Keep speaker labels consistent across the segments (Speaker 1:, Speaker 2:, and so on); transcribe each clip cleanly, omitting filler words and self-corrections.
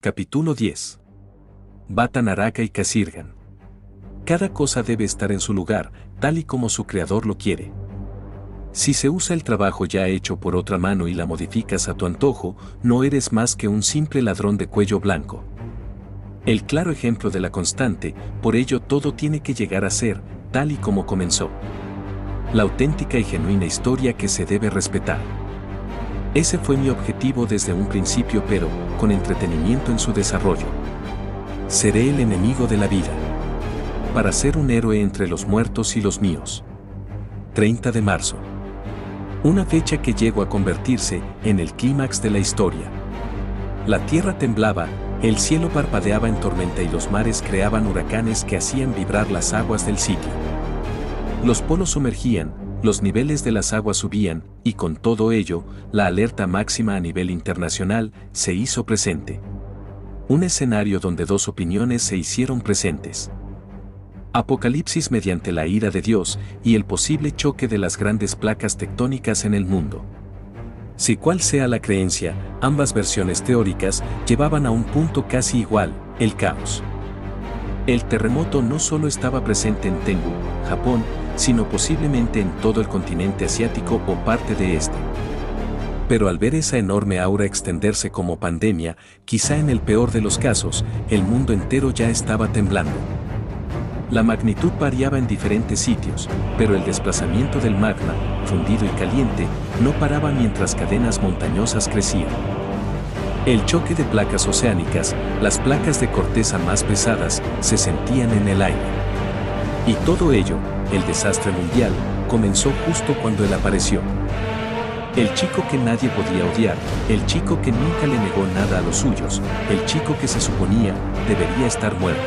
Speaker 1: Capítulo 10. Bata Naraka y Kasirgan. Cada cosa debe estar en su lugar, tal y como su creador lo quiere. Si se usa el trabajo ya hecho por otra mano y la modificas a tu antojo, no eres más que un simple ladrón de cuello blanco. El claro ejemplo de la constante, por ello todo tiene que llegar a ser, tal y como comenzó. La auténtica y genuina historia que se debe respetar. Ese fue mi objetivo desde un principio, pero, con entretenimiento en su desarrollo. Seré el enemigo de la vida. Para ser un héroe entre los muertos y los míos. 30 de marzo. Una fecha que llegó a convertirse en el clímax de la historia. La tierra temblaba, el cielo parpadeaba en tormenta y los mares creaban huracanes que hacían vibrar las aguas del sitio. Los polos sumergían, los niveles de las aguas subían, y con todo ello, la alerta máxima a nivel internacional se hizo presente. Un escenario donde dos opiniones se hicieron presentes. Apocalipsis mediante la ira de Dios y el posible choque de las grandes placas tectónicas en el mundo. Si cual sea la creencia, ambas versiones teóricas llevaban a un punto casi igual, el caos. El terremoto no solo estaba presente en Tengu, Japón, sino posiblemente en todo el continente asiático o parte de este. Pero al ver esa enorme aura extenderse como pandemia, quizá en el peor de los casos, el mundo entero ya estaba temblando. La magnitud variaba en diferentes sitios, pero el desplazamiento del magma, fundido y caliente, no paraba mientras cadenas montañosas crecían. El choque de placas oceánicas, las placas de corteza más pesadas, se sentían en el aire. Y todo ello, el desastre mundial, comenzó justo cuando él apareció. El chico que nadie podía odiar, el chico que nunca le negó nada a los suyos, el chico que se suponía debería estar muerto.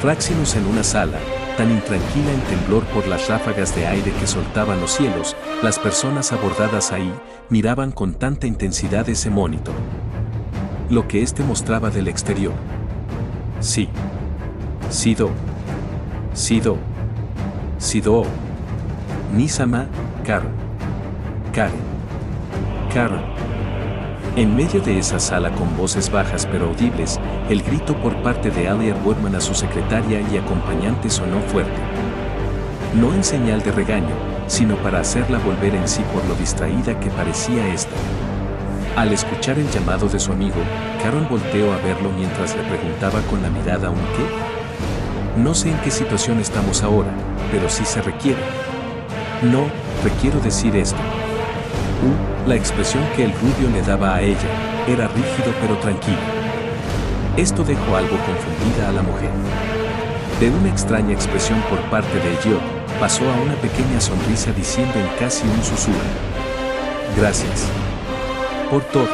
Speaker 1: Fraxinus en una sala, tan intranquila en temblor por las ráfagas de aire que soltaban los cielos, las personas abordadas ahí miraban con tanta intensidad ese monitor. Lo que éste mostraba del exterior. Sí. Sido. Nisama, Karen. En medio de esa sala con voces bajas pero audibles, el grito por parte de Alia Woodman a su secretaria y acompañante sonó fuerte. No en señal de regaño, sino para hacerla volver en sí por lo distraída que parecía esta. Al escuchar el llamado de su amigo, Karen volteó a verlo mientras le preguntaba con la mirada un ¿qué? No sé en qué situación estamos ahora, pero sí se requiere. No, requiero decir esto. La expresión que el rubio le daba a ella, era rígido pero tranquilo. Esto dejó algo confundida a la mujer. De una extraña expresión por parte de Elliot, pasó a una pequeña sonrisa diciendo en casi un susurro. Gracias. Por todo.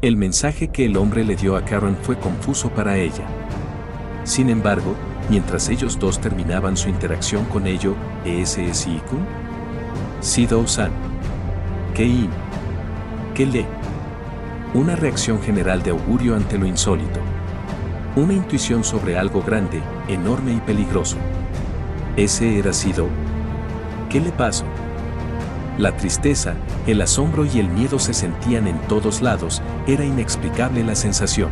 Speaker 1: El mensaje que el hombre le dio a Karen fue confuso para ella. Sin embargo, mientras ellos dos terminaban su interacción con ello, ¿ESSIQ? Sido-san. Kein. Kele. Una reacción general de augurio ante lo insólito. Una intuición sobre algo grande, enorme y peligroso. ¿Ese era Sido? ¿Qué le pasó? La tristeza, el asombro y el miedo se sentían en todos lados, era inexplicable la sensación.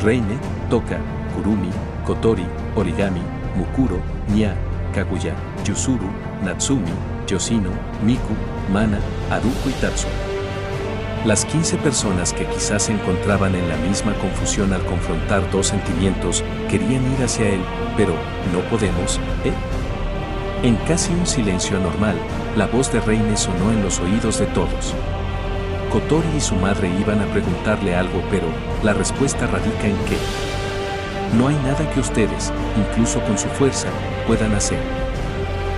Speaker 1: Reine, Toka, Kurumi, Kotori, Origami, Mukuro, Nya, Kaguya, Yuzuru, Natsumi, Yoshino, Miku, Mana, Haruko y Tatsu. Las 15 personas que quizás se encontraban en la misma confusión al confrontar dos sentimientos, querían ir hacia él, pero no podemos, En casi un silencio anormal, la voz de Reine sonó en los oídos de todos. Kotori y su madre iban a preguntarle algo, pero la respuesta radica en que no hay nada que ustedes, incluso con su fuerza, puedan hacer.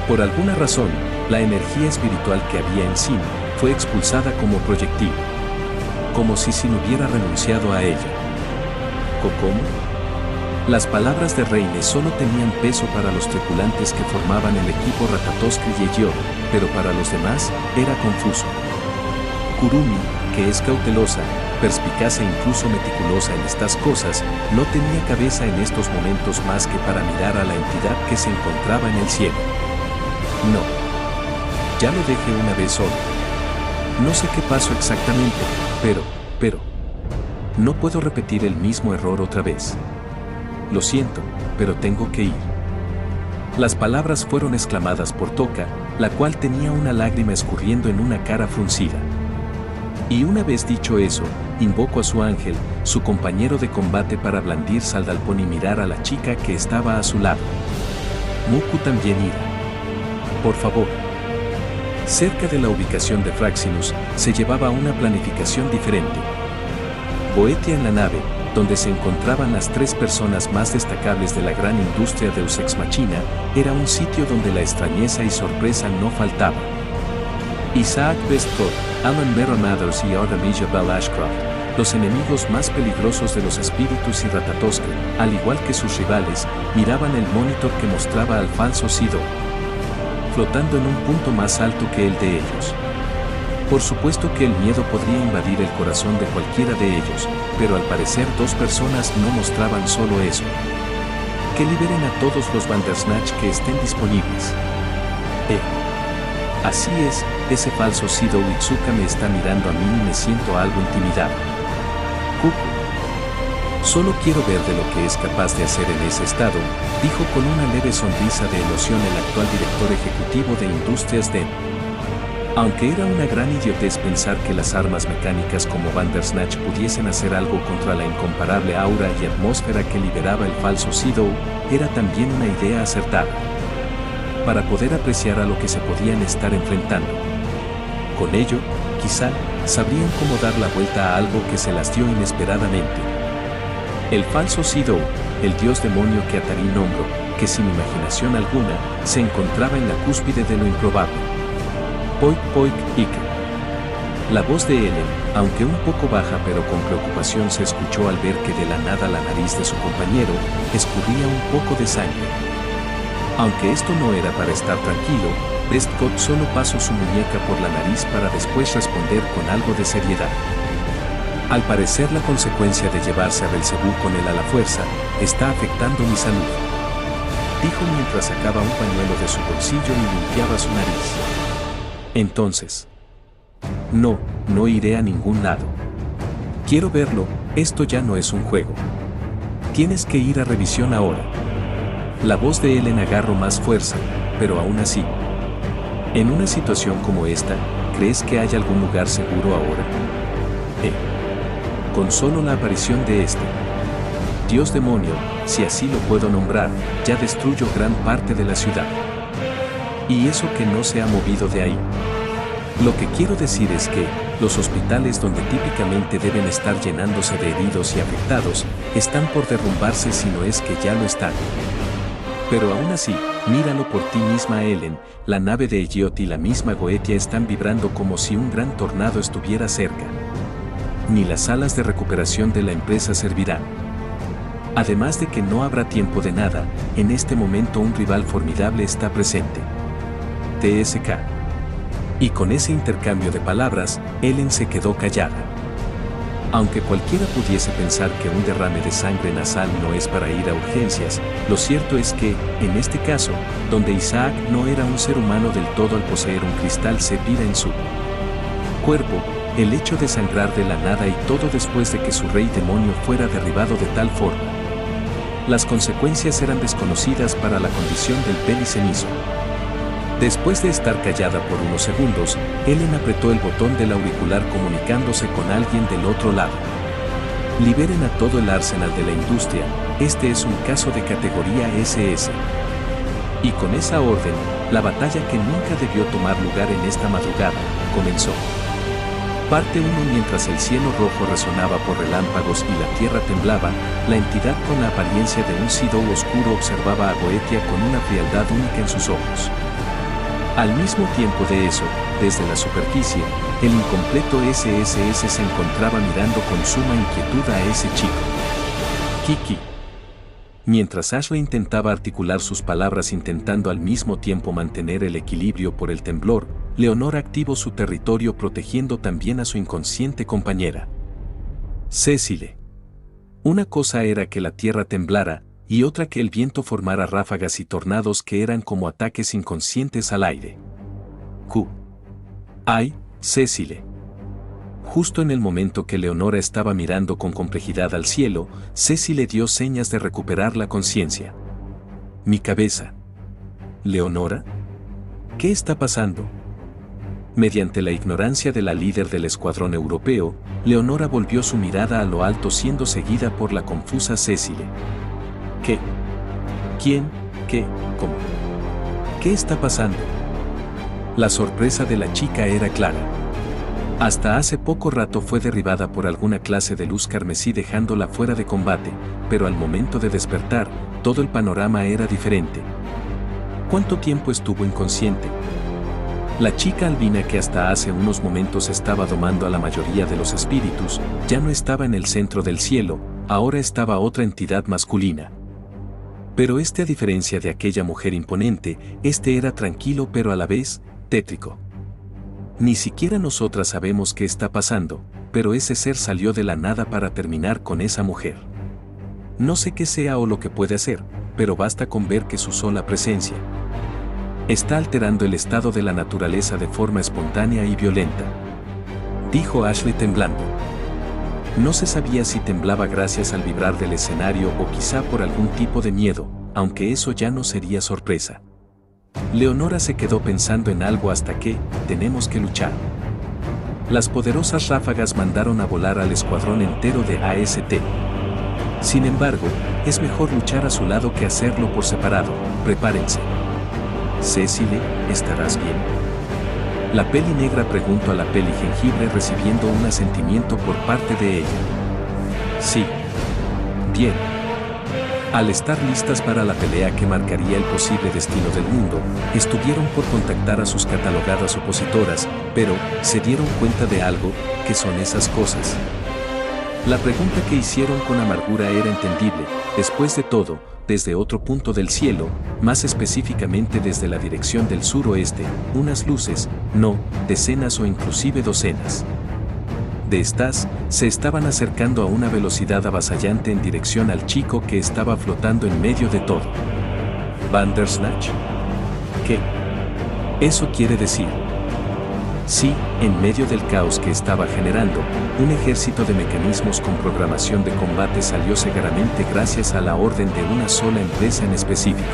Speaker 1: Por alguna razón, la energía espiritual que había en Sin fue expulsada como proyectil. Como si Sin hubiera renunciado a ella. ¿Cómo? Las palabras de Reine solo tenían peso para los tripulantes que formaban el equipo Ratatouille y Elliot, pero para los demás, era confuso. Kurumi, que es cautelosa, perspicaz e incluso meticulosa en estas cosas, no tenía cabeza en estos momentos más que para mirar a la entidad que se encontraba en el cielo. No. Ya lo dejé una vez solo. No sé qué pasó exactamente, pero Pero no puedo repetir el mismo error otra vez. Lo siento, pero tengo que ir. Las palabras fueron exclamadas por Toka, la cual tenía una lágrima escurriendo en una cara fruncida. Y una vez dicho eso, invocó a su ángel, su compañero de combate, para blandir Saldalpón y mirar a la chica que estaba a su lado. Muku también irá. Por favor. Cerca de la ubicación de Fraxinus, se llevaba una planificación diferente. Goetia en la nave, donde se encontraban las 3 personas más destacables de la gran industria Deus Ex Machina, era un sitio donde la extrañeza y sorpresa no faltaban. Isaac Westcott, Alan Baron Mathers y Artemisia Bell Ashcroft, los enemigos más peligrosos de los espíritus y Ratatoskr, al igual que sus rivales, miraban el monitor que mostraba al falso Sido, flotando en un punto más alto que el de ellos. Por supuesto que el miedo podría invadir el corazón de cualquiera de ellos, pero al parecer 2 personas no mostraban solo eso. Que liberen a todos los Bandersnatch que estén disponibles. Así es, ese falso Sido Itsuka me está mirando a mí y me siento algo intimidado. Kuku. Solo quiero ver de lo que es capaz de hacer en ese estado, dijo con una leve sonrisa de emoción el actual director ejecutivo de Industrias DEN. Aunque era una gran idiotez pensar que las armas mecánicas como Bandersnatch pudiesen hacer algo contra la incomparable aura y atmósfera que liberaba el falso Sido, era también una idea acertada. Para poder apreciar a lo que se podían estar enfrentando. Con ello, quizá, sabrían cómo dar la vuelta a algo que se las dio inesperadamente. El falso Sido, el dios demonio que Atari nombró, que sin imaginación alguna, se encontraba en la cúspide de lo improbable. Poik Poik Ike. La voz de Ellen, aunque un poco baja pero con preocupación, se escuchó al ver que de la nada la nariz de su compañero escurría un poco de sangre. Aunque esto no era para estar tranquilo, Westcott solo pasó su muñeca por la nariz para después responder con algo de seriedad. Al parecer la consecuencia de llevarse a Belcebú con él a la fuerza está afectando mi salud, dijo mientras sacaba un pañuelo de su bolsillo y limpiaba su nariz. Entonces, no iré a ningún lado. Quiero verlo, esto ya no es un juego. Tienes que ir a revisión ahora. La voz de Ellen agarró más fuerza, pero aún así. En una situación como esta, ¿crees que hay algún lugar seguro ahora? Con solo la aparición de este dios demonio, si así lo puedo nombrar, ya destruyó gran parte de la ciudad. Y eso que no se ha movido de ahí. Lo que quiero decir es que, los hospitales donde típicamente deben estar llenándose de heridos y afectados, están por derrumbarse si no es que ya lo están. Pero aún así, míralo por ti misma Ellen, la nave de Elliot y la misma Goetia están vibrando como si un gran tornado estuviera cerca. Ni las salas de recuperación de la empresa servirán. Además de que no habrá tiempo de nada, en este momento un rival formidable está presente. TSK. Y con ese intercambio de palabras, Ellen se quedó callada. Aunque cualquiera pudiese pensar que un derrame de sangre nasal no es para ir a urgencias, lo cierto es que, en este caso, donde Isaac no era un ser humano del todo al poseer un cristal Zephyra en su cuerpo, el hecho de sangrar de la nada y todo después de que su rey demonio fuera derribado de tal forma. Las consecuencias eran desconocidas para la condición del pelicenizo. Después de estar callada por unos segundos, Ellen apretó el botón del auricular comunicándose con alguien del otro lado. Liberen a todo el arsenal de la industria, este es un caso de categoría SS. Y con esa orden, la batalla que nunca debió tomar lugar en esta madrugada, comenzó. Parte 1. Mientras el cielo rojo resonaba por relámpagos y la tierra temblaba, la entidad con la apariencia de un Sido oscuro observaba a Goetia con una frialdad única en sus ojos. Al mismo tiempo de eso, desde la superficie, el incompleto SSS se encontraba mirando con suma inquietud a ese chico. Kiki. Mientras Ashley intentaba articular sus palabras intentando al mismo tiempo mantener el equilibrio por el temblor, Leonor activó su territorio protegiendo también a su inconsciente compañera. Cecile. Una cosa era que la tierra temblara, y otra que el viento formara ráfagas y tornados que eran como ataques inconscientes al aire. ¡Ay, Cecile! Justo en el momento que Leonora estaba mirando con complejidad al cielo, Ceci le dio señas de recuperar la conciencia. Mi cabeza. ¿Leonora? ¿Qué está pasando? Mediante la ignorancia de la líder del escuadrón europeo, Leonora volvió su mirada a lo alto siendo seguida por la confusa Cecile. ¿Qué? ¿Quién? ¿Qué? ¿Cómo? ¿Qué está pasando? La sorpresa de la chica era clara. Hasta hace poco rato fue derribada por alguna clase de luz carmesí dejándola fuera de combate, pero al momento de despertar, todo el panorama era diferente. ¿Cuánto tiempo estuvo inconsciente? La chica albina que hasta hace unos momentos estaba domando a la mayoría de los espíritus, ya no estaba en el centro del cielo, ahora estaba otra entidad masculina. Pero a diferencia de aquella mujer imponente, era tranquilo pero a la vez, tétrico. Ni siquiera nosotras sabemos qué está pasando, pero ese ser salió de la nada para terminar con esa mujer. No sé qué sea o lo que puede hacer, pero basta con ver que su sola presencia está alterando el estado de la naturaleza de forma espontánea y violenta. Dijo Ashley temblando. No se sabía si temblaba gracias al vibrar del escenario o quizá por algún tipo de miedo, aunque eso ya no sería sorpresa. Leonora se quedó pensando en algo hasta que, tenemos que luchar. Las poderosas ráfagas mandaron a volar al escuadrón entero de AST. Sin embargo, es mejor luchar a su lado que hacerlo por separado, prepárense. Cecile, ¿estarás bien? La peli negra preguntó a la peli jengibre recibiendo un asentimiento por parte de ella. Sí. Bien. Al estar listas para la pelea que marcaría el posible destino del mundo, estuvieron por contactar a sus catalogadas opositoras, pero se dieron cuenta de algo, ¿qué son esas cosas? La pregunta que hicieron con amargura era entendible, después de todo, desde otro punto del cielo, más específicamente desde la dirección del suroeste, unas luces, no, decenas o inclusive docenas de estas, se estaban acercando a una velocidad avasallante en dirección al chico que estaba flotando en medio de todo. ¿Bandersnatch? ¿Qué? Eso quiere decir. Sí, en medio del caos que estaba generando, un ejército de mecanismos con programación de combate salió cegaramente gracias a la orden de una sola empresa en específico.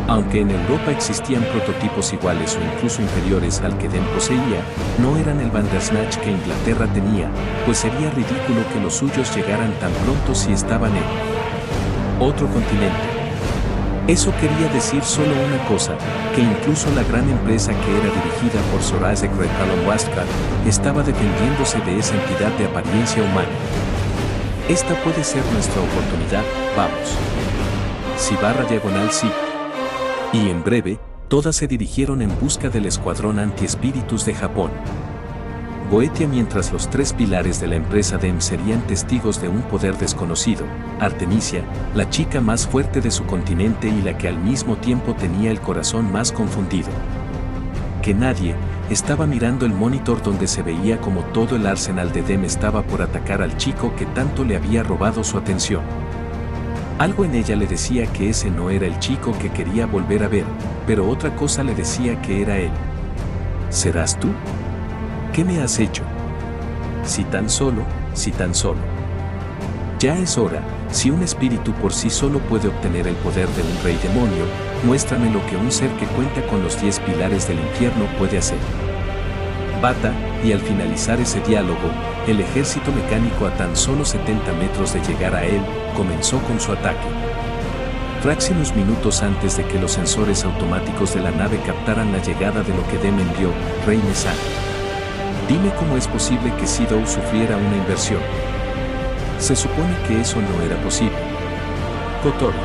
Speaker 1: Aunque en Europa existían prototipos iguales o incluso inferiores al que Den poseía, no eran el Bandersnatch que Inglaterra tenía, pues sería ridículo que los suyos llegaran tan pronto si estaban en otro continente. Eso quería decir solo una cosa, que incluso la gran empresa que era dirigida por Sir Isaac Westcott estaba defendiéndose de esa entidad de apariencia humana. Esta puede ser nuestra oportunidad, vamos. /sí. Y en breve, todas se dirigieron en busca del escuadrón antiespíritus de Japón. Boetia mientras los tres pilares de la empresa DEM serían testigos de un poder desconocido, Artemisia, la chica más fuerte de su continente y la que al mismo tiempo tenía el corazón más confundido que nadie, estaba mirando el monitor donde se veía como todo el arsenal de DEM estaba por atacar al chico que tanto le había robado su atención. Algo en ella le decía que ese no era el chico que quería volver a ver, pero otra cosa le decía que era él. ¿Serás tú? ¿Qué me has hecho? Si tan solo. Ya es hora, si un espíritu por sí solo puede obtener el poder de un rey demonio, muéstrame lo que un ser que cuenta con los 10 pilares del infierno puede hacer. Bata, y al finalizar ese diálogo, el ejército mecánico a tan solo 70 metros de llegar a él, comenzó con su ataque. Unos minutos antes de que los sensores automáticos de la nave captaran la llegada de lo que Dem envió, Rey Mesan. Dime cómo es posible que Sido sufriera una inversión. Se supone que eso no era posible. Kotori.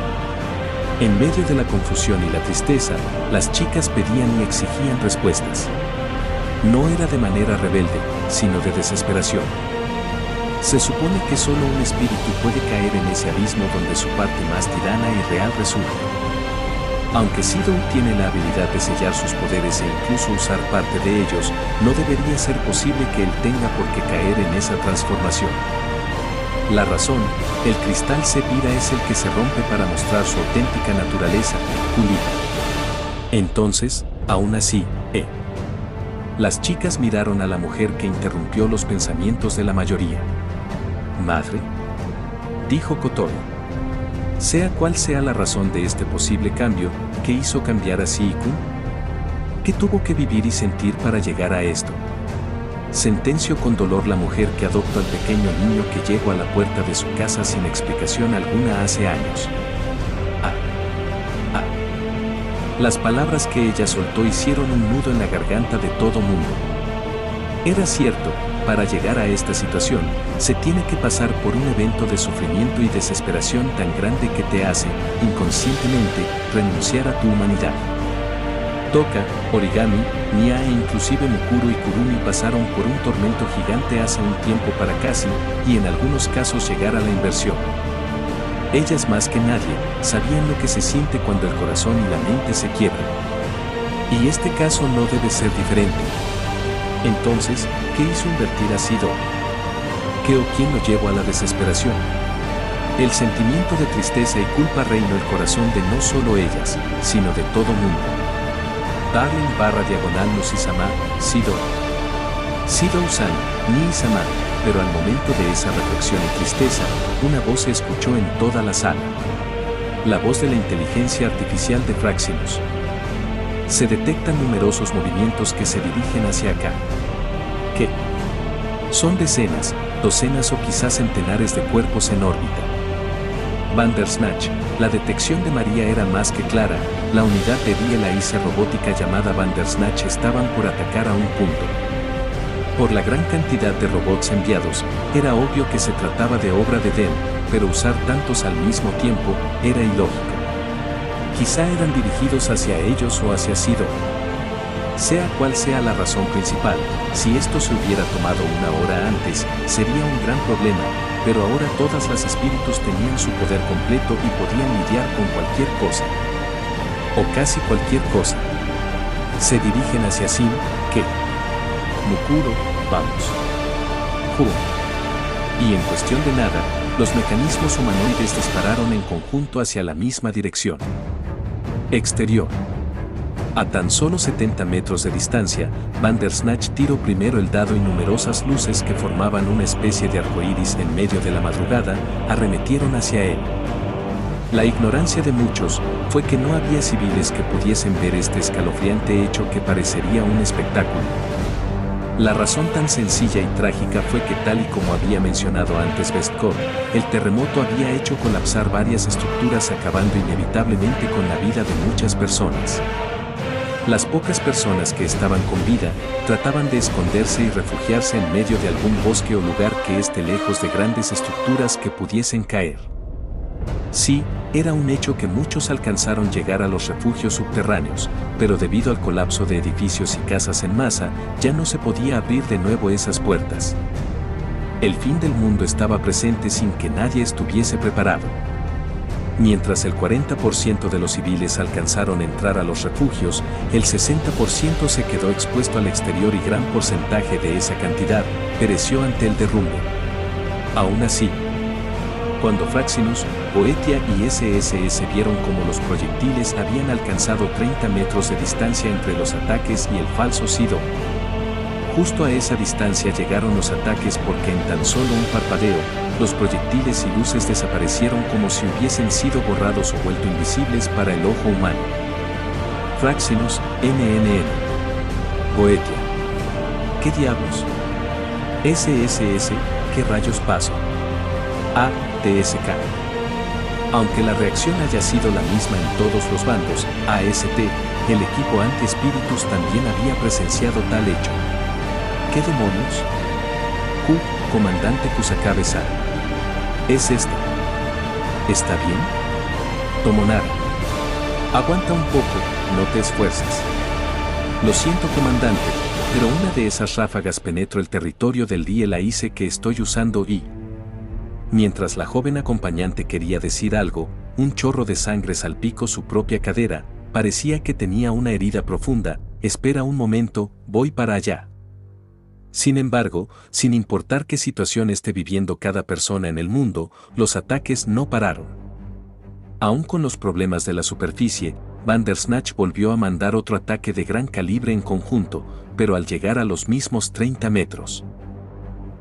Speaker 1: En medio de la confusión y la tristeza, las chicas pedían y exigían respuestas. No era de manera rebelde, sino de desesperación. Se supone que solo un espíritu puede caer en ese abismo donde su parte más tirana y real resurge. Aunque Sido tiene la habilidad de sellar sus poderes e incluso usar parte de ellos, no debería ser posible que él tenga por qué caer en esa transformación. La razón, el cristal Sepira es el que se rompe para mostrar su auténtica naturaleza, pulida. Entonces, aún así, Las chicas miraron a la mujer que interrumpió los pensamientos de la mayoría. «¿Madre?», dijo Kotoro. Sea cual sea la razón de este posible cambio, ¿qué hizo cambiar a Sei-kun? ¿Qué tuvo que vivir y sentir para llegar a esto? Sentenció con dolor la mujer que adoptó al pequeño niño que llegó a la puerta de su casa sin explicación alguna hace años. Las palabras que ella soltó hicieron un nudo en la garganta de todo mundo. Era cierto, para llegar a esta situación, se tiene que pasar por un evento de sufrimiento y desesperación tan grande que te hace, inconscientemente, renunciar a tu humanidad. Toka, Origami, Nya e inclusive Mukuro y Kurumi pasaron por un tormento gigante hace un tiempo para casi, y en algunos casos llegar a la inversión. Ellas más que nadie, sabían lo que se siente cuando el corazón y la mente se quiebran. Y este caso no debe ser diferente. Entonces, ¿qué hizo invertir a Sido? ¿Qué o quién lo llevó a la desesperación? El sentimiento de tristeza y culpa reinó el corazón de no solo ellas, sino de todo mundo. Darling/Musisama, Sido. Sido-san, ni Isama, pero al momento de esa reflexión y tristeza, una voz se escuchó en toda la sala. La voz de la inteligencia artificial de Fraxinus. Se detectan numerosos movimientos que se dirigen hacia acá. ¿Qué? Son decenas, docenas o quizás centenares de cuerpos en órbita. Bandersnatch, la detección de María era más que clara, la unidad de DLIC robótica llamada Bandersnatch estaban por atacar a un punto. Por la gran cantidad de robots enviados, era obvio que se trataba de obra de Den, pero usar tantos al mismo tiempo era ilógico. Quizá eran dirigidos hacia ellos o hacia Sido. Sea cual sea la razón principal, si esto se hubiera tomado una hora antes, sería un gran problema, pero ahora todas las espíritus tenían su poder completo y podían lidiar con cualquier cosa. O casi cualquier cosa. Se dirigen hacia Sin, ¿qué? Mukuro, vamos. Y en cuestión de nada, los mecanismos humanoides dispararon en conjunto hacia la misma dirección. Exterior. A tan solo 70 metros de distancia, Bandersnatch tiró primero el dado y numerosas luces que formaban una especie de arcoíris en medio de la madrugada, arremetieron hacia él. La ignorancia de muchos fue que no había civiles que pudiesen ver este escalofriante hecho que parecería un espectáculo. La razón tan sencilla y trágica fue que tal y como había mencionado antes Bestkov, el terremoto había hecho colapsar varias estructuras acabando inevitablemente con la vida de muchas personas. Las pocas personas que estaban con vida trataban de esconderse y refugiarse en medio de algún bosque o lugar que esté lejos de grandes estructuras que pudiesen caer. Sí, era un hecho que muchos alcanzaron llegar a los refugios subterráneos, pero debido al colapso de edificios y casas en masa, ya no se podía abrir de nuevo esas puertas. El fin del mundo estaba presente sin que nadie estuviese preparado. Mientras el 40% de los civiles alcanzaron a entrar a los refugios, el 60% se quedó expuesto al exterior y gran porcentaje de esa cantidad pereció ante el derrumbe. Aún así, cuando Fraxinus, Boetia y SSS vieron cómo los proyectiles habían alcanzado 30 metros de distancia entre los ataques y el falso Sido, justo a esa distancia llegaron los ataques porque en tan solo un parpadeo, los proyectiles y luces desaparecieron como si hubiesen sido borrados o vuelto invisibles para el ojo humano. Fraxinus, NNN. Boetia. ¿Qué diablos? SSS, ¿qué rayos pasó? ATSK. Aunque la reacción haya sido la misma en todos los bandos, AST, el equipo anti-espíritus también había presenciado tal hecho. ¿Qué demonios? Comandante Kusakabe-san. Es esta. ¿Está bien? Tomonara. Aguanta un poco, no te esfuerces. Lo siento, comandante, pero una de esas ráfagas penetró el territorio del DLIC que estoy usando y... Mientras la joven acompañante quería decir algo, un chorro de sangre salpicó su propia cadera, parecía que tenía una herida profunda. Espera un momento, voy para allá. Sin embargo, sin importar qué situación esté viviendo cada persona en el mundo, los ataques no pararon. Aún con los problemas de la superficie, Bandersnatch volvió a mandar otro ataque de gran calibre en conjunto, pero al llegar a los mismos 30 metros.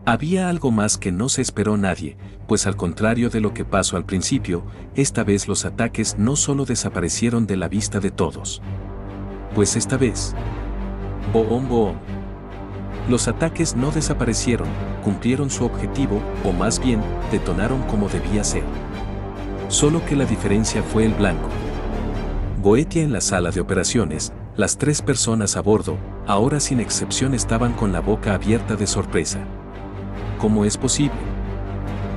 Speaker 1: Había algo más que no se esperó nadie, pues al contrario de lo que pasó al principio, esta vez los ataques no solo desaparecieron de la vista de todos. Pues esta vez... ¡Boom, boom! Los ataques no desaparecieron, cumplieron su objetivo, o más bien, detonaron como debía ser. Solo que la diferencia fue el blanco. Boetia en la sala de operaciones, las 3 personas a bordo, ahora sin excepción estaban con la boca abierta de sorpresa. ¿Cómo es posible?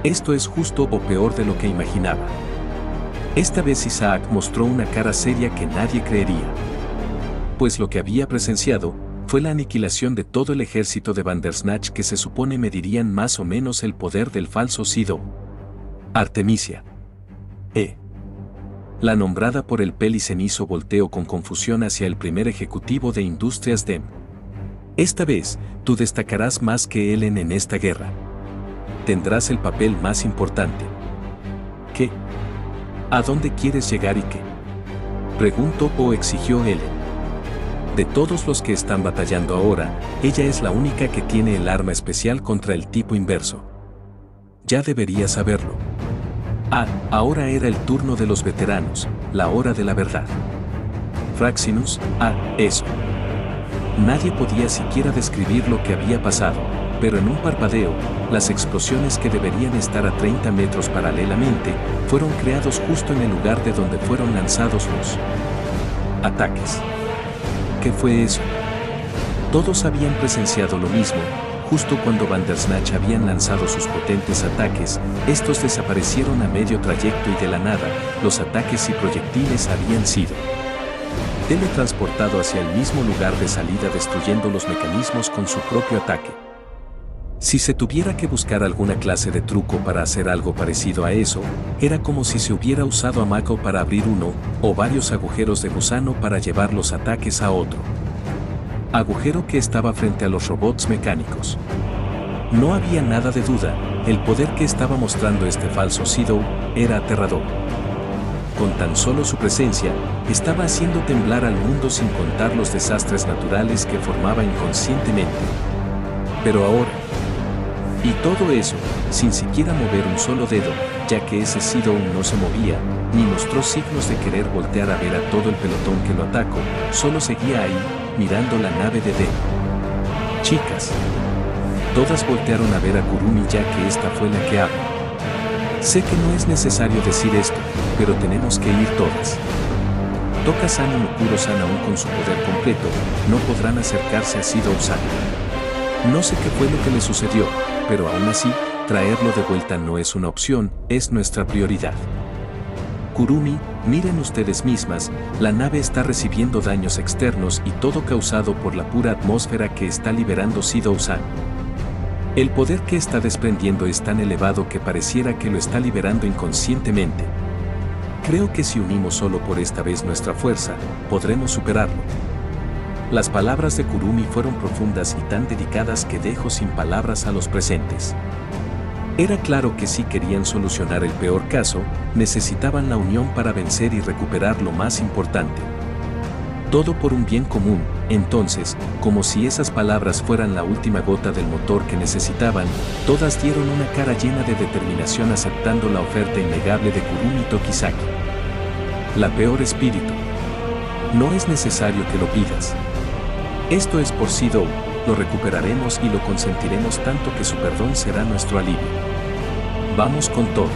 Speaker 1: Esto es justo o peor de lo que imaginaba. Esta vez Isaac mostró una cara seria que nadie creería. Pues lo que había presenciado fue la aniquilación de todo el ejército de Bandersnatch que se supone medirían más o menos el poder del falso Sido. Artemisia. La nombrada por el pelicenizo volteó con confusión hacia el primer ejecutivo de Industrias DEM. Esta vez, tú destacarás más que Ellen en esta guerra. Tendrás el papel más importante. ¿Qué? ¿A dónde quieres llegar y qué? Preguntó o exigió Ellen. De todos los que están batallando ahora, ella es la única que tiene el arma especial contra el tipo inverso. Ya deberías saberlo. Ahora era el turno de los veteranos, la hora de la verdad. Fraxinus, eso. Nadie podía siquiera describir lo que había pasado, pero en un parpadeo, las explosiones que deberían estar a 30 metros paralelamente, fueron creados justo en el lugar de donde fueron lanzados los ataques. ¿Qué fue eso? Todos habían presenciado lo mismo. Justo cuando Bandersnatch habían lanzado sus potentes ataques, estos desaparecieron a medio trayecto y de la nada, los ataques y proyectiles habían sido teletransportado hacia el mismo lugar de salida destruyendo los mecanismos con su propio ataque. Si se tuviera que buscar alguna clase de truco para hacer algo parecido a eso, era como si se hubiera usado a Mako para abrir uno o varios agujeros de gusano para llevar los ataques a otro agujero que estaba frente a los robots mecánicos. No había nada de duda, el poder que estaba mostrando este falso Sido era aterrador. Con tan solo su presencia, estaba haciendo temblar al mundo sin contar los desastres naturales que formaba inconscientemente. Pero ahora... Y todo eso, sin siquiera mover un solo dedo, ya que ese Sido no se movía, ni mostró signos de querer voltear a ver a todo el pelotón que lo atacó, solo seguía ahí, mirando la nave de D. Chicas. Todas voltearon a ver a Kurumi ya que esta fue la que habla. Sé que no es necesario decir esto, pero tenemos que ir todas. Toka-san y Mukuro-san aún con su poder completo, no podrán acercarse a Sido-san. No sé qué fue lo que le sucedió, pero aún así, traerlo de vuelta no es una opción, es nuestra prioridad. Kurumi, miren ustedes mismas, la nave está recibiendo daños externos y todo causado por la pura atmósfera que está liberando Sido-san. El poder que está desprendiendo es tan elevado que pareciera que lo está liberando inconscientemente. Creo que si unimos solo por esta vez nuestra fuerza, podremos superarlo. Las palabras de Kurumi fueron profundas y tan dedicadas que dejó sin palabras a los presentes. Era claro que si querían solucionar el peor caso, necesitaban la unión para vencer y recuperar lo más importante. Todo por un bien común, entonces, como si esas palabras fueran la última gota del motor que necesitaban, todas dieron una cara llena de determinación aceptando la oferta innegable de Kurumi Tokisaki. La peor espíritu. No es necesario que lo pidas. Esto es por Sido, lo recuperaremos y lo consentiremos tanto que su perdón será nuestro alivio. Vamos con todo.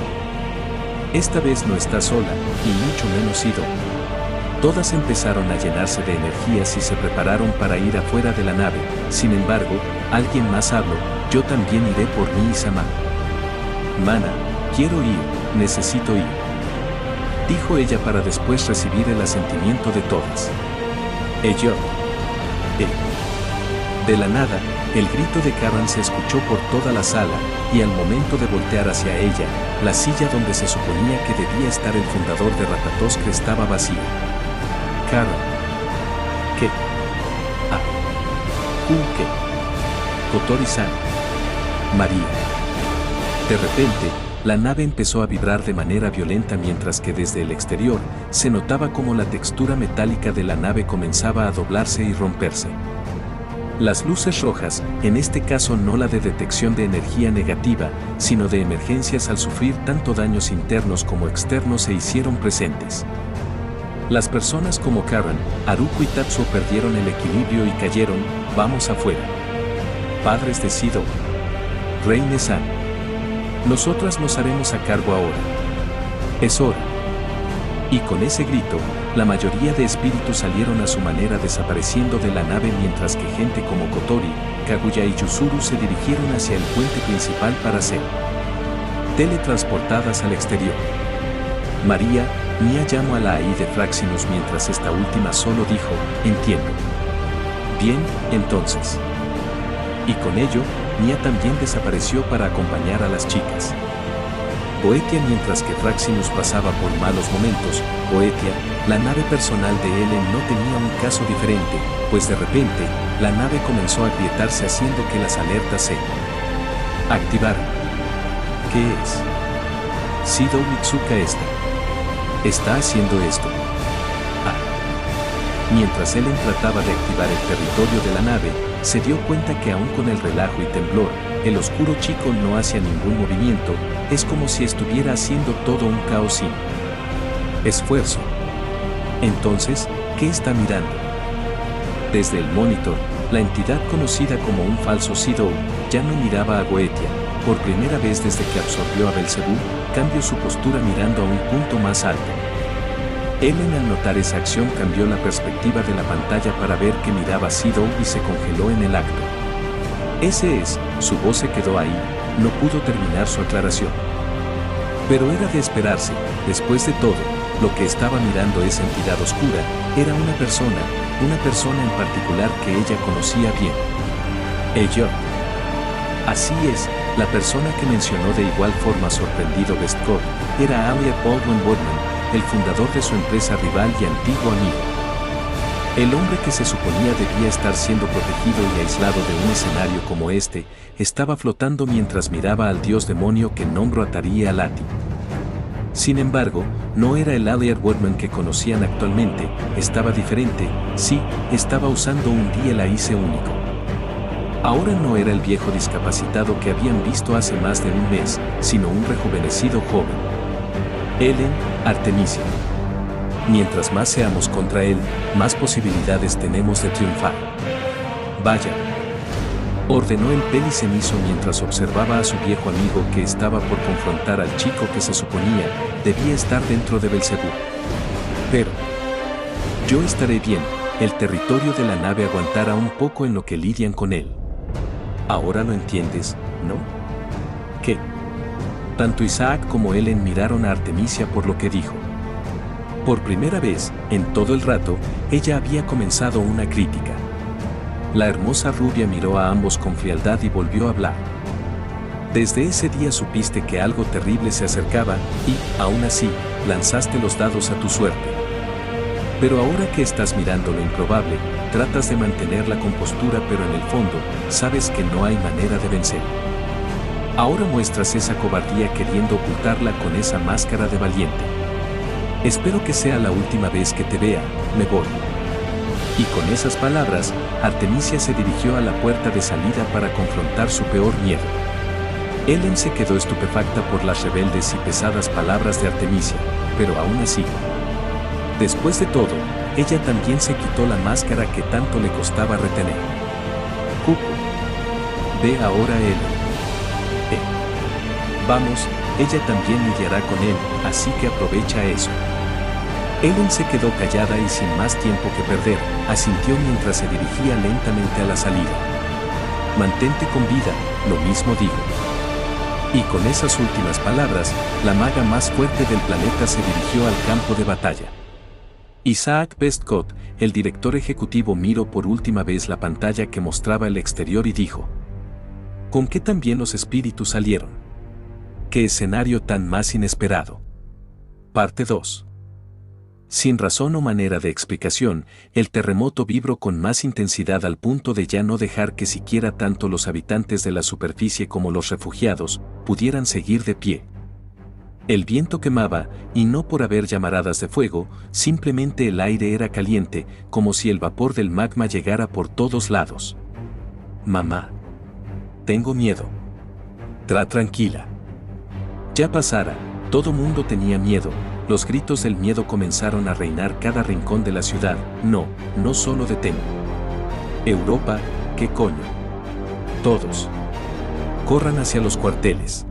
Speaker 1: Esta vez no está sola, y mucho menos Sido. Todas empezaron a llenarse de energías y se prepararon para ir afuera de la nave. Sin embargo, alguien más habló, yo también iré por mí y Sama. Mana, quiero ir, necesito ir. Dijo ella para después recibir el asentimiento de todas. Yo. De la nada, el grito de Karen se escuchó por toda la sala, y al momento de voltear hacia ella, la silla donde se suponía que debía estar el fundador de Ratatoskr estaba vacía. Karen. ¿Qué? ¿Qué? Kotori-san. María. De repente, la nave empezó a vibrar de manera violenta mientras que desde el exterior se notaba como la textura metálica de la nave comenzaba a doblarse y romperse. Las luces rojas, en este caso no la de detección de energía negativa, sino de emergencias al sufrir tanto daños internos como externos se hicieron presentes. Las personas como Karen, Haruko y Tatsuo perdieron el equilibrio y cayeron, vamos afuera. Padres de Sido. Reine-san. Nosotras nos haremos a cargo ahora. Es hora. Y con ese grito, la mayoría de espíritus salieron a su manera desapareciendo de la nave mientras que gente como Kotori, Kaguya y Yuzuru se dirigieron hacia el puente principal para ser teletransportadas al exterior. María, Nia llamó a la AI de Fraxinus mientras esta última solo dijo, entiendo. Bien, entonces. Y con ello, Nia también desapareció para acompañar a las chicas. Boetia mientras que Fraxinus pasaba por malos momentos, Boetia, la nave personal de Ellen no tenía un caso diferente, pues de repente, la nave comenzó a agrietarse haciendo que las alertas se activaran. ¿Qué es? Sido Mitsuka está haciendo esto. Mientras Ellen trataba de activar el territorio de la nave, se dio cuenta que aún con el relajo y temblor, el oscuro chico no hacía ningún movimiento, es como si estuviera haciendo todo un caos sin esfuerzo. Entonces, ¿qué está mirando? Desde el monitor, la entidad conocida como un falso Sido ya no miraba a Goetia. Por primera vez desde que absorbió a Belzebú, cambió su postura mirando a un punto más alto. Ellen al notar esa acción cambió la perspectiva de la pantalla para ver que miraba a Sido y se congeló en el acto. Ese es, su voz se quedó ahí, no pudo terminar su aclaración. Pero era de esperarse, después de todo, lo que estaba mirando esa entidad oscura, era una persona en particular que ella conocía bien. Ella. Así es, la persona que mencionó de igual forma sorprendido Westcott, era Elliot Baldwin Woodman, el fundador de su empresa rival y antiguo amigo. El hombre que se suponía debía estar siendo protegido y aislado de un escenario como este, estaba flotando mientras miraba al dios demonio que nombró Atari Alati. Sin embargo, no era el Elliot Woodman que conocían actualmente, estaba diferente, sí, estaba usando un DLIC único. Ahora no era el viejo discapacitado que habían visto hace más de un mes, sino un rejuvenecido joven. Ellen, Artemisia. Mientras más seamos contra él, más posibilidades tenemos de triunfar. Vaya. Ordenó el pelicenizo mientras observaba a su viejo amigo que estaba por confrontar al chico que se suponía debía estar dentro de Belzebú. Pero yo estaré bien, el territorio de la nave aguantará un poco en lo que lidian con él. Ahora lo entiendes, ¿no? ¿Qué? Tanto Isaac como Ellen miraron a Artemisia por lo que dijo. Por primera vez, en todo el rato, ella había comenzado una crítica. La hermosa rubia miró a ambos con frialdad y volvió a hablar. Desde ese día supiste que algo terrible se acercaba y, aún así, lanzaste los dados a tu suerte. Pero ahora que estás mirando lo improbable, tratas de mantener la compostura pero en el fondo, sabes que no hay manera de vencer. Ahora muestras esa cobardía queriendo ocultarla con esa máscara de valiente. Espero que sea la última vez que te vea, me voy. Y con esas palabras, Artemisia se dirigió a la puerta de salida para confrontar su peor miedo. Ellen se quedó estupefacta por las rebeldes y pesadas palabras de Artemisia, pero aún así. Después de todo, ella también se quitó la máscara que tanto le costaba retener. Cuco. Ve ahora a Ellen. Vamos, ella también lidiará con él, así que aprovecha eso. Ellen se quedó callada y sin más tiempo que perder, asintió mientras se dirigía lentamente a la salida. Mantente con vida, lo mismo digo. Y con esas últimas palabras, la maga más fuerte del planeta se dirigió al campo de batalla. Isaac Westcott, el director ejecutivo, miró por última vez la pantalla que mostraba el exterior y dijo: ¿con qué también los espíritus salieron? ¡Qué escenario tan más inesperado! Parte 2. Sin razón o manera de explicación, el terremoto vibró con más intensidad al punto de ya no dejar que siquiera tanto los habitantes de la superficie como los refugiados pudieran seguir de pie. El viento quemaba, y no por haber llamaradas de fuego, simplemente el aire era caliente, como si el vapor del magma llegara por todos lados. Mamá. Tengo miedo. Tranquila. Ya pasara, todo mundo tenía miedo, los gritos del miedo comenzaron a reinar cada rincón de la ciudad, no solo de Tengu. Europa, ¿qué coño? Todos. Corran hacia los cuarteles.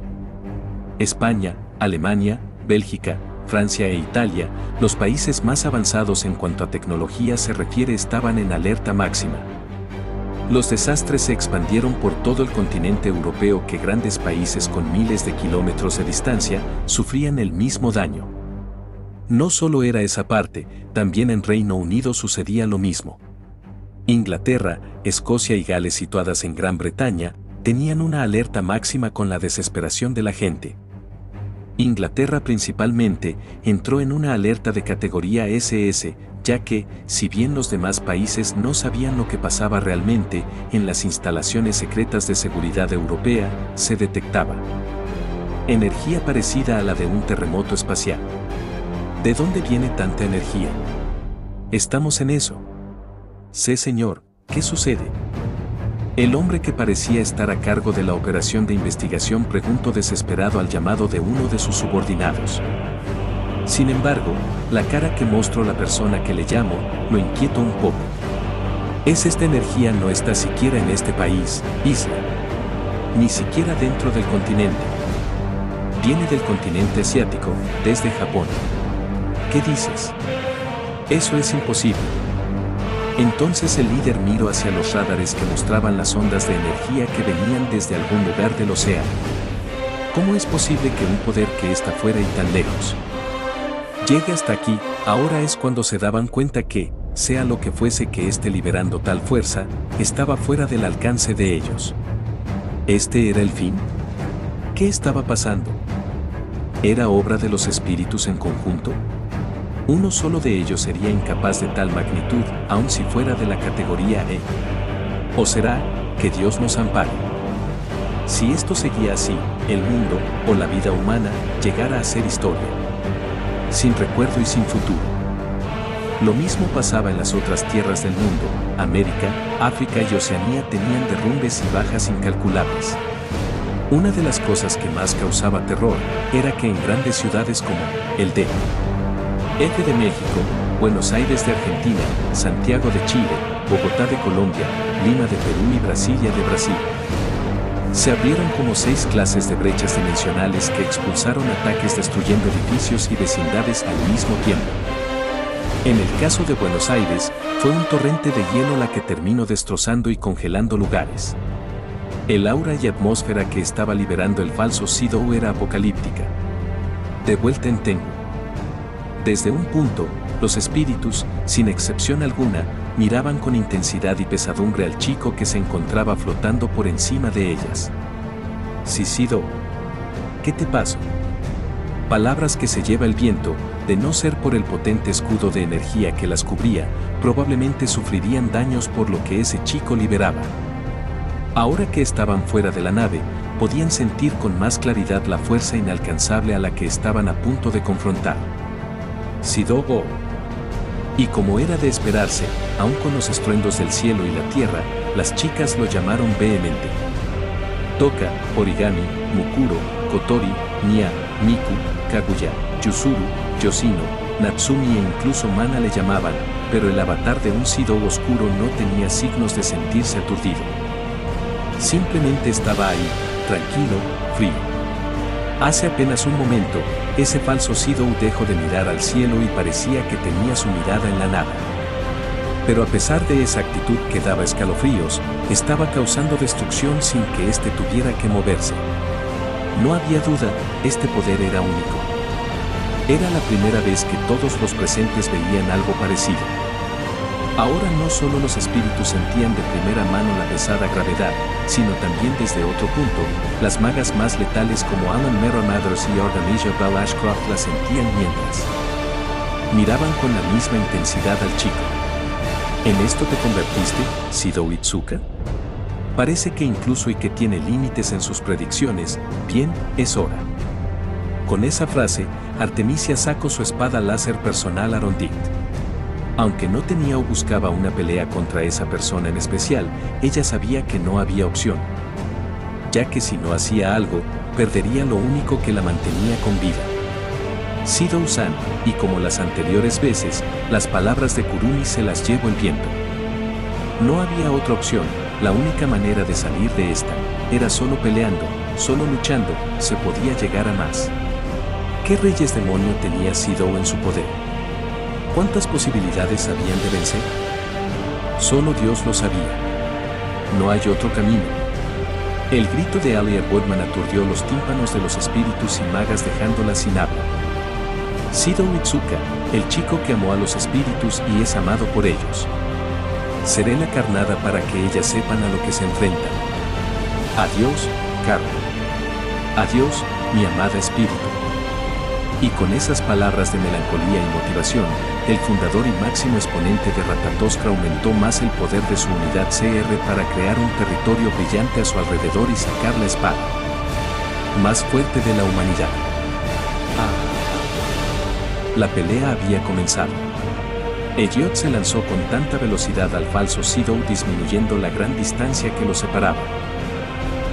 Speaker 1: España, Alemania, Bélgica, Francia e Italia, los países más avanzados en cuanto a tecnología se refiere, estaban en alerta máxima. Los desastres se expandieron por todo el continente europeo, que grandes países con miles de kilómetros de distancia sufrían el mismo daño. No solo era esa parte, también en Reino Unido sucedía lo mismo. Inglaterra, Escocia y Gales, situadas en Gran Bretaña, tenían una alerta máxima con la desesperación de la gente. Inglaterra principalmente entró en una alerta de categoría SS, ya que, si bien los demás países no sabían lo que pasaba realmente, en las instalaciones secretas de seguridad europea se detectaba energía parecida a la de un terremoto espacial. ¿De dónde viene tanta energía? Estamos en eso. Sí, señor, ¿qué sucede? El hombre que parecía estar a cargo de la operación de investigación preguntó desesperado al llamado de uno de sus subordinados. Sin embargo, la cara que mostró la persona que le llamó lo inquietó un poco. Esta energía no está siquiera en este país, isla. Ni siquiera dentro del continente. Viene del continente asiático, desde Japón. ¿Qué dices? Eso es imposible. Entonces el líder miró hacia los radares que mostraban las ondas de energía que venían desde algún lugar del océano. ¿Cómo es posible que un poder que está fuera y tan lejos llegue hasta aquí? Ahora es cuando se daban cuenta que, sea lo que fuese que esté liberando tal fuerza, estaba fuera del alcance de ellos. ¿Este era el fin? ¿Qué estaba pasando? ¿Era obra de los espíritus en conjunto? Uno solo de ellos sería incapaz de tal magnitud, aun si fuera de la categoría E. ¿O será que Dios nos ampare? Si esto seguía así, el mundo, o la vida humana, llegara a ser historia. Sin recuerdo y sin futuro. Lo mismo pasaba en las otras tierras del mundo. América, África y Oceanía tenían derrumbes y bajas incalculables. Una de las cosas que más causaba terror era que en grandes ciudades como el DF de México, Buenos Aires de Argentina, Santiago de Chile, Bogotá de Colombia, Lima de Perú y Brasilia de Brasil, se abrieron como 6 clases de brechas dimensionales que expulsaron ataques destruyendo edificios y vecindades al mismo tiempo. En el caso de Buenos Aires, fue un torrente de hielo la que terminó destrozando y congelando lugares. El aura y atmósfera que estaba liberando el falso Sido era apocalíptica. De vuelta en Tengu. Desde un punto, los espíritus, sin excepción alguna, miraban con intensidad y pesadumbre al chico que se encontraba flotando por encima de ellas. Sido, ¿qué te pasó? Palabras que se lleva el viento, de no ser por el potente escudo de energía que las cubría, probablemente sufrirían daños por lo que ese chico liberaba. Ahora que estaban fuera de la nave, podían sentir con más claridad la fuerza inalcanzable a la que estaban a punto de confrontar. Sido. Y como era de esperarse, aun con los estruendos del cielo y la tierra, las chicas lo llamaron vehemente. Toka, Origami, Mukuro, Kotori, Nia, Miku, Kaguya, Yuzuru, Yoshino, Natsumi e incluso Mana le llamaban, pero el avatar de un Sido oscuro no tenía signos de sentirse aturdido. Simplemente estaba ahí, tranquilo, frío. Hace apenas un momento, ese falso Sido dejó de mirar al cielo y parecía que tenía su mirada en la nada. Pero a pesar de esa actitud que daba escalofríos, estaba causando destrucción sin que éste tuviera que moverse. No había duda, este poder era único. Era la primera vez que todos los presentes veían algo parecido. Ahora no solo los espíritus sentían de primera mano la pesada gravedad, sino también desde otro punto, las magas más letales como Alan Merrill Mathers y Organisia Bell Ashcroft la sentían mientras miraban con la misma intensidad al chico. ¿En esto te convertiste, Sido Itsuka? Parece que incluso y que tiene límites en sus predicciones. Bien, es hora. Con esa frase, Artemisia sacó su espada láser personal Arondict. Aunque no tenía o buscaba una pelea contra esa persona en especial, ella sabía que no había opción, ya que si no hacía algo, perdería lo único que la mantenía con vida. Shidou-san, y como las anteriores veces, las palabras de Kurumi se las llevó el viento. No había otra opción, la única manera de salir de esta, era solo peleando, solo luchando, se podía llegar a más. ¿Qué reyes demonio tenía Shidou en su poder? ¿Cuántas posibilidades habían de vencer? Solo Dios lo sabía. No hay otro camino. El grito de Alia Boardman aturdió los tímpanos de los espíritus y magas dejándolas sin habla. Shidou Itsuka, el chico que amó a los espíritus y es amado por ellos. Seré la carnada para que ellas sepan a lo que se enfrentan. Adiós, Carmen. Adiós, mi amada espíritu. Y con esas palabras de melancolía y motivación, el fundador y máximo exponente de Ratatoskra aumentó más el poder de su unidad CR para crear un territorio brillante a su alrededor y sacar la espada más fuerte de la humanidad. La pelea había comenzado. Elliot se lanzó con tanta velocidad al falso Shidou disminuyendo la gran distancia que lo separaba.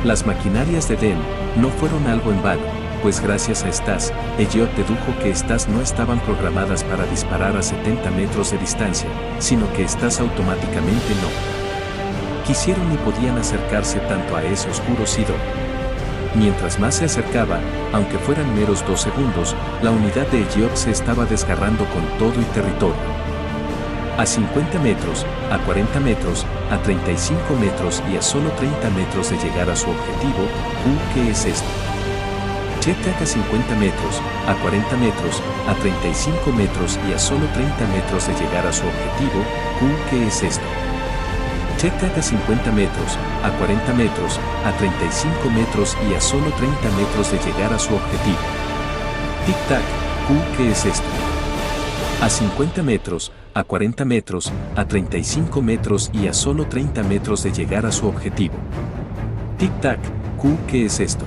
Speaker 1: Las maquinarias de Den no fueron algo en vano, pues gracias a estas, Elliot dedujo que estas no estaban programadas para disparar a 70 metros de distancia, sino que estas automáticamente no quisieron ni podían acercarse tanto a ese oscuro Shidou. Mientras más se acercaba, aunque fueran meros 2 segundos, la unidad de Elliot se estaba desgarrando con todo y territorio. A 50 metros, a 40 metros, a 35 metros y a solo 30 metros de llegar a su objetivo, ¿qué es esto? Chetak a 50 metros, a 40 metros, a 35 metros y a solo 30 metros de llegar a su objetivo, ¿qué es esto? Chetak a 50 metros, a 40 metros, a 35 metros y a solo 30 metros de llegar a su objetivo. Tic-tac, ¿qué es esto? A 50 metros, a 40 metros, a 35 metros y a solo 30 metros de llegar a su objetivo. Tic-tac, ¿qué es esto?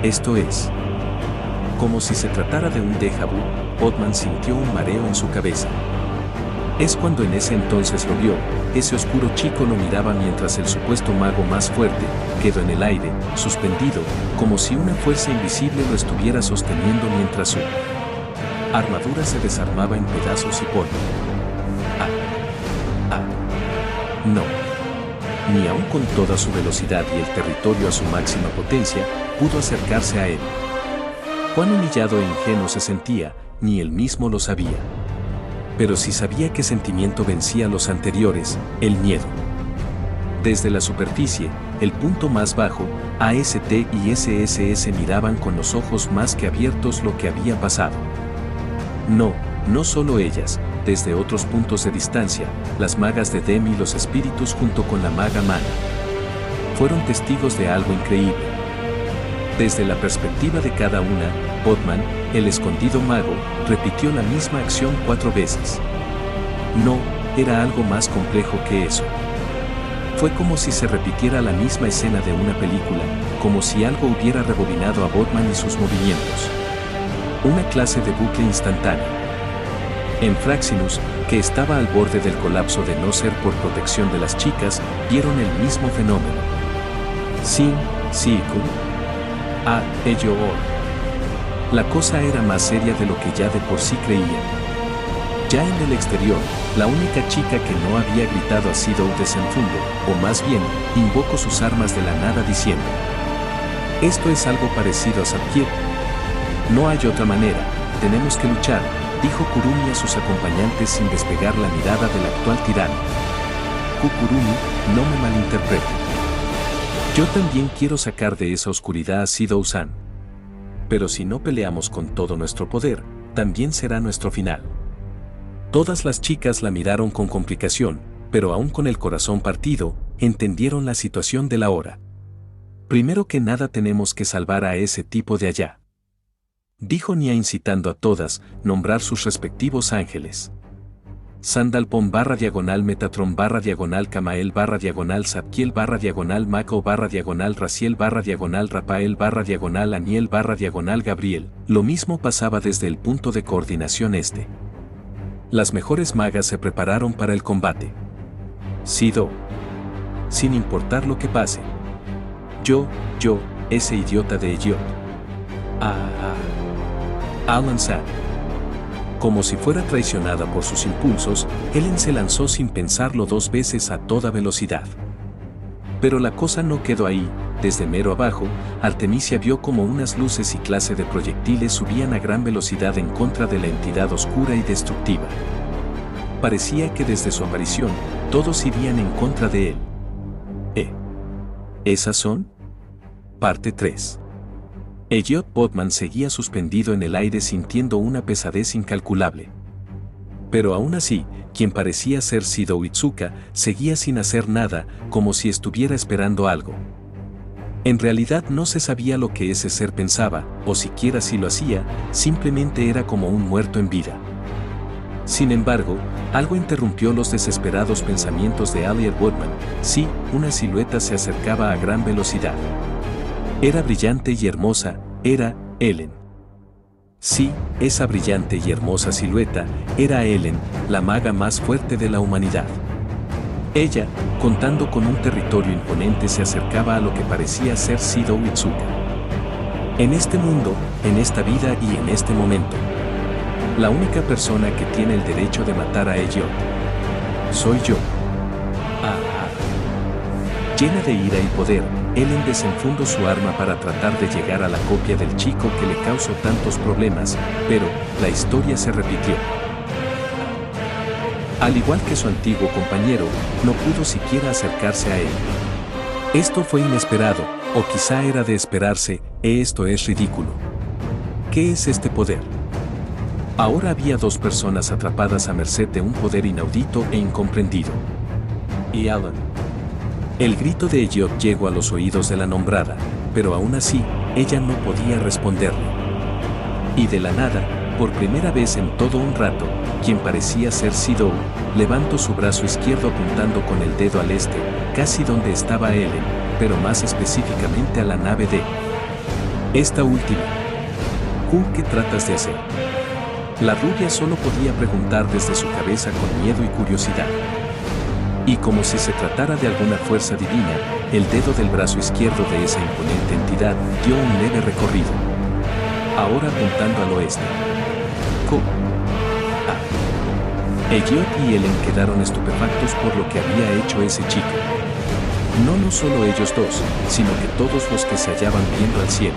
Speaker 1: Esto es. Como si se tratara de un déjà vu, Boardman sintió un mareo en su cabeza. Es cuando en ese entonces lo vio, ese oscuro chico lo miraba mientras el supuesto mago más fuerte quedó en el aire, suspendido, como si una fuerza invisible lo estuviera sosteniendo mientras su armadura se desarmaba en pedazos y polvo. No. Ni aun con toda su velocidad y el territorio a su máxima potencia, pudo acercarse a él. Cuán humillado e ingenuo se sentía, ni él mismo lo sabía. Pero sí sabía qué sentimiento vencía a los anteriores, el miedo. Desde la superficie, el punto más bajo, AST y SSS miraban con los ojos más que abiertos lo que había pasado. No solo ellas, desde otros puntos de distancia, las magas de Dem y los espíritus junto con la maga Mana fueron testigos de algo increíble. Desde la perspectiva de cada una, Boardman, el escondido mago, repitió la misma acción 4 veces. No, era algo más complejo que eso. Fue como si se repitiera la misma escena de una película, como si algo hubiera rebobinado a Boardman y sus movimientos. Una clase de bucle instantáneo. En Fraxinus, que estaba al borde del colapso de no ser por protección de las chicas, vieron el mismo fenómeno. Sin, Siku. Ello. La cosa era más seria de lo que ya de por sí creían. Ya en el exterior, la única chica que no había gritado ha sido desenfundo, o más bien, invocó sus armas de la nada diciendo: esto es algo parecido a Sapkir. No hay otra manera, tenemos que luchar, dijo Kurumi a sus acompañantes sin despegar la mirada del actual tirano. Kurumi, no me malinterprete. Yo también quiero sacar de esa oscuridad a Shidou-san. Pero si no peleamos con todo nuestro poder, también será nuestro final. Todas las chicas la miraron con complicación, pero aún con el corazón partido, entendieron la situación de la hora. Primero que nada tenemos que salvar a ese tipo de allá, dijo Nia incitando a todas, nombrar sus respectivos ángeles. Sandalpon // Metatron // Camael // Zadkiel // Mako // Raziel // Rafael // Aniel // Gabriel. Lo mismo pasaba desde el punto de coordinación este. Las mejores magas se prepararon para el combate. Sido. Sin importar lo que pase. Yo, ese idiota de Elliot. Alan Sad. Como si fuera traicionada por sus impulsos, Ellen se lanzó sin pensarlo 2 veces a toda velocidad. Pero la cosa no quedó ahí. Desde mero abajo, Artemisia vio como unas luces y clase de proyectiles subían a gran velocidad en contra de la entidad oscura y destructiva. Parecía que desde su aparición, todos irían en contra de él. ¿Esas son? Parte 3. Elliot Botman seguía suspendido en el aire sintiendo una pesadez incalculable. Pero aún así, quien parecía ser Sido Itsuka, seguía sin hacer nada, como si estuviera esperando algo. En realidad no se sabía lo que ese ser pensaba, o siquiera si lo hacía, simplemente era como un muerto en vida. Sin embargo, algo interrumpió los desesperados pensamientos de Elliot Botman. Sí, una silueta se acercaba a gran velocidad. Era brillante y hermosa, era Ellen. Sí, esa brillante y hermosa silueta era Ellen, la maga más fuerte de la humanidad. Ella, contando con un territorio imponente, se acercaba a lo que parecía ser Sido Itsuka. En este mundo, en esta vida y en este momento. La única persona que tiene el derecho de matar a Elliot. Soy yo. Llena de ira y poder, Ellen desenfundó su arma para tratar de llegar a la copia del chico que le causó tantos problemas, pero la historia se repitió. Al igual que su antiguo compañero, no pudo siquiera acercarse a él. Esto fue inesperado, o quizá era de esperarse. Esto es ridículo. ¿Qué es este poder? Ahora había 2 personas atrapadas a merced de un poder inaudito e incomprendido. Y Alan. El grito de Elliot llegó a los oídos de la nombrada, pero aún así, ella no podía responderle. Y de la nada, por primera vez en todo un rato, quien parecía ser Sido, levantó su brazo izquierdo apuntando con el dedo al este, casi donde estaba Ellen, pero más específicamente a la nave de esta última. ¿Qué tratas de hacer? La rubia solo podía preguntar desde su cabeza con miedo y curiosidad. Y como si se tratara de alguna fuerza divina, el dedo del brazo izquierdo de esa imponente entidad dio un leve recorrido. Ahora apuntando al oeste. Elliot y Ellen quedaron estupefactos por lo que había hecho ese chico. No solo ellos 2, sino que todos los que se hallaban viendo al cielo.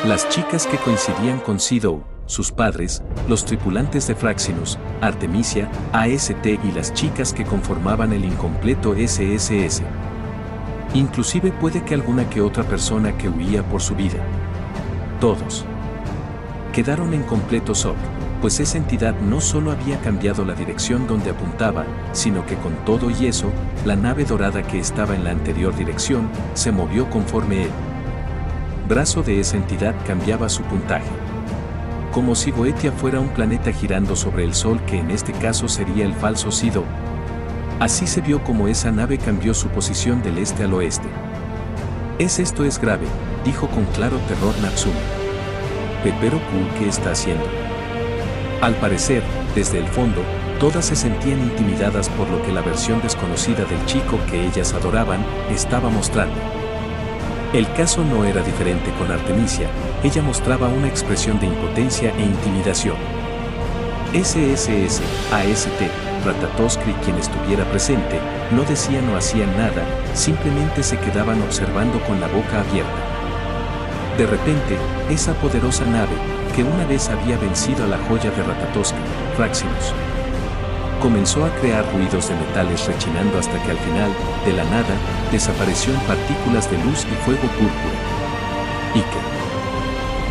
Speaker 1: Las chicas que coincidían con Sido, sus padres, los tripulantes de Fraxinus, Artemisia, AST y las chicas que conformaban el incompleto SSS. Inclusive puede que alguna que otra persona que huía por su vida. Todos quedaron en completo shock, pues esa entidad no solo había cambiado la dirección donde apuntaba, sino que con todo y eso, la nave dorada que estaba en la anterior dirección, se movió conforme el brazo de esa entidad cambiaba su puntaje. Como si Boetia fuera un planeta girando sobre el Sol, que en este caso sería el falso Sido. Así se vio como esa nave cambió su posición del este al oeste. Esto es grave, dijo con claro terror Natsumi. Pero ¿qué está haciendo? Al parecer, desde el fondo, todas se sentían intimidadas por lo que la versión desconocida del chico que ellas adoraban estaba mostrando. El caso no era diferente con Artemisia, ella mostraba una expresión de impotencia e intimidación. SSS, AST, Ratatoskri, quien estuviera presente, no decían o hacían nada, simplemente se quedaban observando con la boca abierta. De repente, esa poderosa nave, que una vez había vencido a la joya de Ratatoskri, Fraxinus, comenzó a crear ruidos de metales rechinando hasta que al final, de la nada, desapareció en partículas de luz y fuego púrpura. ¿Y qué?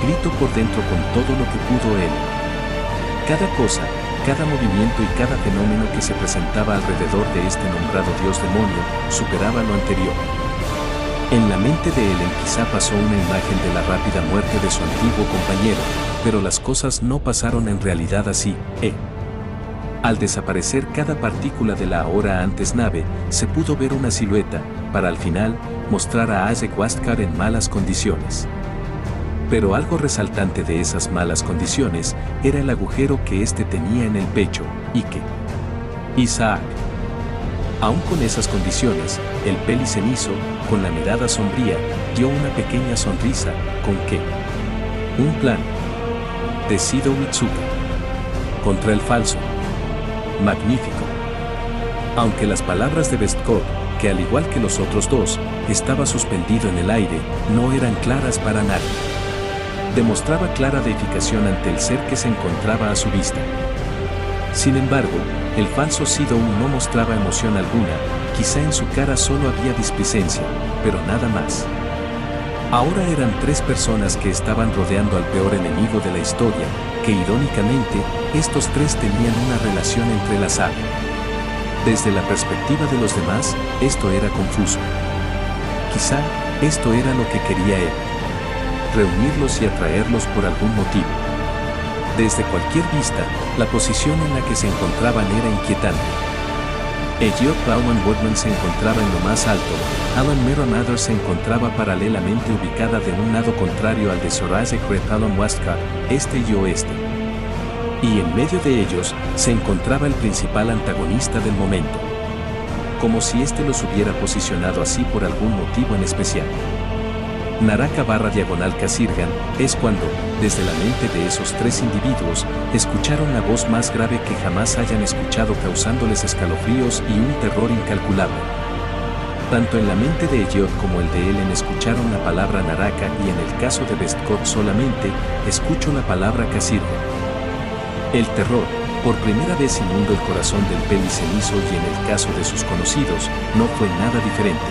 Speaker 1: Gritó por dentro con todo lo que pudo él. Cada cosa, cada movimiento y cada fenómeno que se presentaba alrededor de este nombrado dios demonio, superaba lo anterior. En la mente de Ellen quizá pasó una imagen de la rápida muerte de su antiguo compañero, pero las cosas no pasaron en realidad así, Al desaparecer cada partícula de la ahora antes nave, se pudo ver una silueta, para al final, mostrar a Azek Wastkar en malas condiciones. Pero algo resaltante de esas malas condiciones era el agujero que éste tenía en el pecho, y que Isaac. Aún con esas condiciones, el peli cenizo, con la mirada sombría, dio una pequeña sonrisa, con que un plan de Sido Mitsuka contra el falso. Magnífico. Aunque las palabras de Bestkov, que al igual que los otros dos, estaba suspendido en el aire, no eran claras para nadie. Demostraba clara deificación ante el ser que se encontraba a su vista. Sin embargo, el falso Sido no mostraba emoción alguna, quizá en su cara solo había displicencia, pero nada más. Ahora eran 3 personas que estaban rodeando al peor enemigo de la historia, que irónicamente, estos 3 tenían una relación entrelazada. Desde la perspectiva de los demás, esto era confuso. Quizá, esto era lo que quería él. Reunirlos y atraerlos por algún motivo. Desde cualquier vista, la posición en la que se encontraban era inquietante. Elliot Bauman Woodman se encontraba en lo más alto, Alan Meron Adler se encontraba paralelamente ubicada de un lado contrario al de Sorazek Repalon Wastkar, este y oeste. Y en medio de ellos, se encontraba el principal antagonista del momento. Como si éste los hubiera posicionado así por algún motivo en especial. Naraka/diagonal Kasirgan, es cuando, desde la mente de esos 3 individuos, escucharon la voz más grave que jamás hayan escuchado causándoles escalofríos y un terror incalculable. Tanto en la mente de Elliot como el de Ellen escucharon la palabra Naraka y en el caso de Bestkov solamente, escuchó la palabra Kasirgan. El terror, por primera vez inundó el corazón del peli cenizo y en el caso de sus conocidos, no fue nada diferente.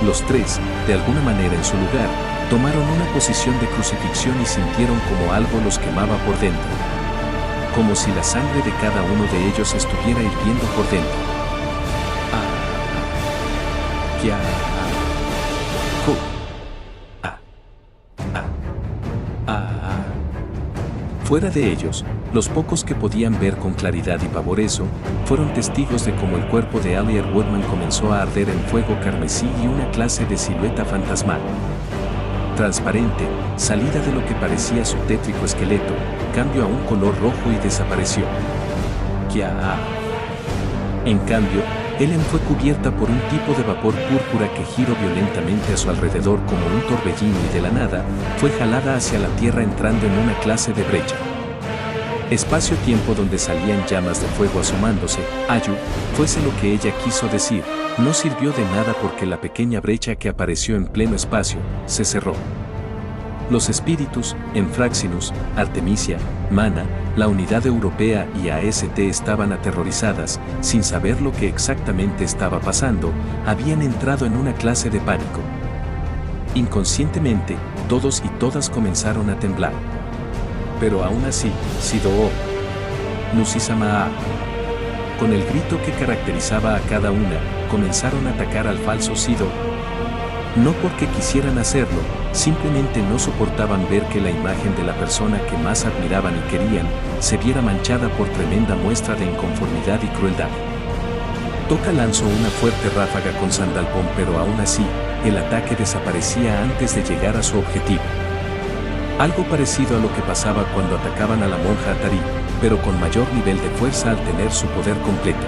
Speaker 1: Los 3, de alguna manera en su lugar, tomaron una posición de crucifixión y sintieron como algo los quemaba por dentro. Como si la sangre de cada uno de ellos estuviera hirviendo por dentro. Fuera de ellos, los pocos que podían ver con claridad y pavor eso, fueron testigos de cómo el cuerpo de Elliot Woodman comenzó a arder en fuego carmesí y una clase de silueta fantasmal. Transparente, salida de lo que parecía su tétrico esqueleto, cambió a un color rojo y desapareció. En cambio, Ellen fue cubierta por un tipo de vapor púrpura que giró violentamente a su alrededor como un torbellino y de la nada, fue jalada hacia la tierra entrando en una clase de brecha. Espacio-tiempo donde salían llamas de fuego asomándose, Ayu, fuese lo que ella quiso decir, no sirvió de nada porque la pequeña brecha que apareció en pleno espacio, se cerró. Los espíritus, Enfraxinus, Artemisia, Mana, la unidad europea y AST estaban aterrorizadas, sin saber lo que exactamente estaba pasando, habían entrado en una clase de pánico. Inconscientemente, todos y todas comenzaron a temblar. Pero aún así, Sido-O, Nusisama-A, con el grito que caracterizaba a cada una, comenzaron a atacar al falso Sido. No porque quisieran hacerlo, simplemente no soportaban ver que la imagen de la persona que más admiraban y querían, se viera manchada por tremenda muestra de inconformidad y crueldad. Toka lanzó una fuerte ráfaga con Sandalpón, pero aún así, el ataque desaparecía antes de llegar a su objetivo. Algo parecido a lo que pasaba cuando atacaban a la monja Atari, pero con mayor nivel de fuerza al tener su poder completo.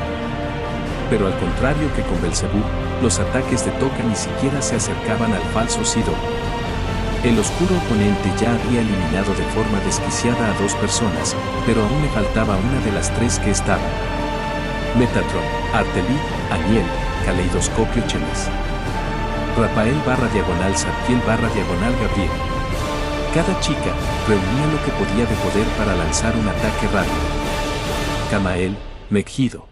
Speaker 1: Pero al contrario que con Belzebú, los ataques de Toka ni siquiera se acercaban al falso Sido. El oscuro oponente ya había eliminado de forma desquiciada a 2 personas, pero aún le faltaba una de las 3 que estaban. Metatron, Artelí, Aniel, Caleidoscopio Chemes. Rafael/diagonal Zadkiel/diagonal Gabriel. Cada chica reunía lo que podía de poder para lanzar un ataque rápido. Camael, Megiddo.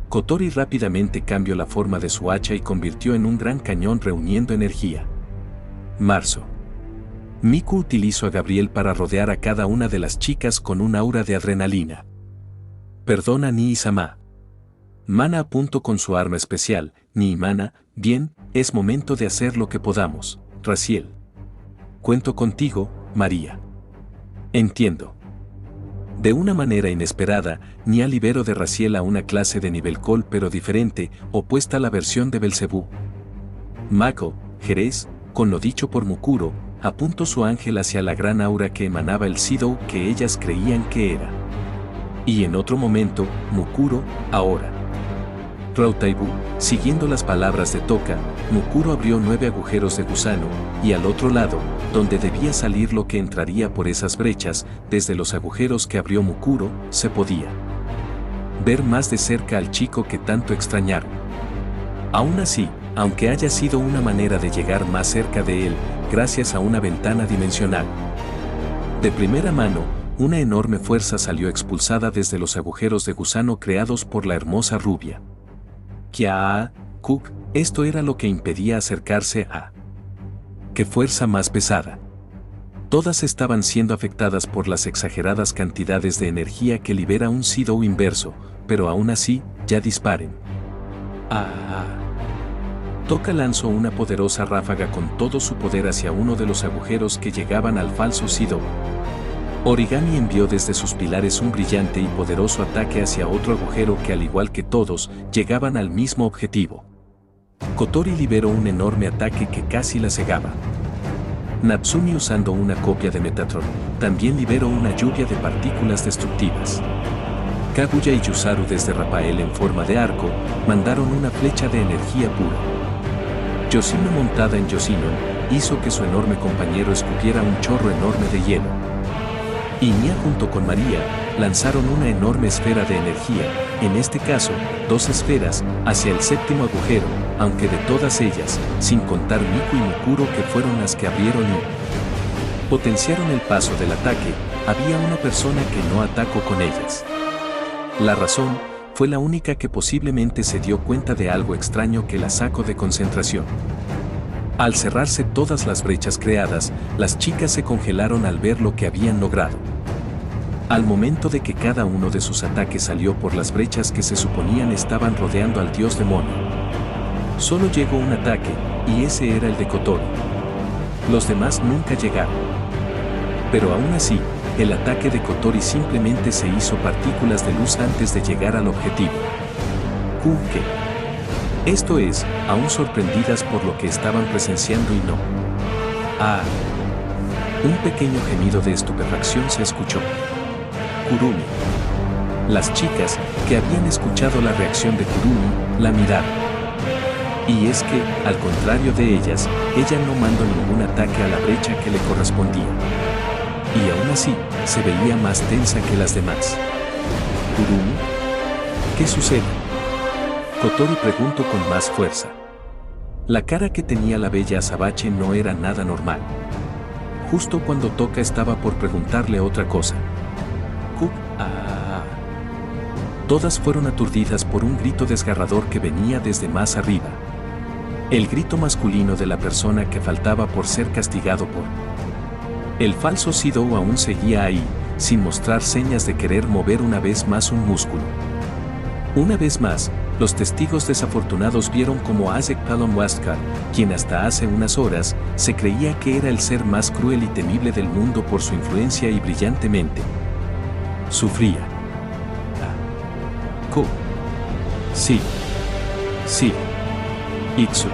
Speaker 1: Kotori rápidamente cambió la forma de su hacha y convirtió en un gran cañón reuniendo energía. Marzo. Miku utilizó a Gabriel para rodear a cada una de las chicas con un aura de adrenalina. Perdona Nii-sama. Mana apuntó con su arma especial, Nii-mana, bien, es momento de hacer lo que podamos, Raziel. Cuento contigo, María. Entiendo. De una manera inesperada, Nia liberó de Raziel a una clase de nivel Col pero diferente, opuesta a la versión de Belcebú. Mako, Jerez, con lo dicho por Mukuro, apuntó su ángel hacia la gran aura que emanaba el Sidou que ellas creían que era. Y en otro momento, Mukuro, ahora. Rautaibu, siguiendo las palabras de Toka, Mukuro abrió 9 agujeros de gusano, y al otro lado, donde debía salir lo que entraría por esas brechas, desde los agujeros que abrió Mukuro, se podía ver más de cerca al chico que tanto extrañaron. Aún así, aunque haya sido una manera de llegar más cerca de él, gracias a una ventana dimensional. De primera mano, una enorme fuerza salió expulsada desde los agujeros de gusano creados por la hermosa rubia. Kia Cook, esto era lo que impedía acercarse a. ¡Qué fuerza más pesada! Todas estaban siendo afectadas por las exageradas cantidades de energía que libera un Sidou inverso, pero aún así, ya disparen. Toka lanzó una poderosa ráfaga con todo su poder hacia uno de los agujeros que llegaban al falso Sidou. Origami envió desde sus pilares un brillante y poderoso ataque hacia otro agujero que al igual que todos, llegaban al mismo objetivo. Kotori liberó un enorme ataque que casi la cegaba. Natsumi, usando una copia de Metatron, también liberó una lluvia de partículas destructivas. Kaguya y Yusaru desde Rapael en forma de arco, mandaron una flecha de energía pura. Yoshino, montada en Yoshino, hizo que su enorme compañero escupiera un chorro enorme de hielo. Y Nia junto con María, lanzaron una enorme esfera de energía, en este caso, 2 esferas, hacia el séptimo agujero, aunque de todas ellas, sin contar Miku y Mukuro que fueron las que abrieron y potenciaron el paso del ataque, había una persona que no atacó con ellas. La razón, fue la única que posiblemente se dio cuenta de algo extraño que la sacó de concentración. Al cerrarse todas las brechas creadas, las chicas se congelaron al ver lo que habían logrado. Al momento de que cada uno de sus ataques salió por las brechas que se suponían estaban rodeando al dios demonio. Solo llegó un ataque, y ese era el de Kotori. Los demás nunca llegaron. Pero aún así, el ataque de Kotori simplemente se hizo partículas de luz antes de llegar al objetivo. ¿Qué? Esto es, aún sorprendidas por lo que estaban presenciando y no. Un pequeño gemido de estupefacción se escuchó. Kurumi. Las chicas, que habían escuchado la reacción de Kurumi, la miraron. Y es que, al contrario de ellas, ella no mandó ningún ataque a la brecha que le correspondía. Y aún así, se veía más tensa que las demás. ¿Kurumi? ¿Qué sucede? Kotori preguntó con más fuerza. La cara que tenía la bella azabache no era nada normal. Justo cuando Toka estaba por preguntarle otra cosa. Todas fueron aturdidas por un grito desgarrador que venía desde más arriba. El grito masculino de la persona que faltaba por ser castigado por. El falso Sidou aún seguía ahí, sin mostrar señas de querer mover una vez más un músculo. Una vez más, los testigos desafortunados vieron como Azek Palomwastkar, quien hasta hace unas horas, se creía que era el ser más cruel y temible del mundo por su influencia y brillantemente. Sufría. Sí. Itsu.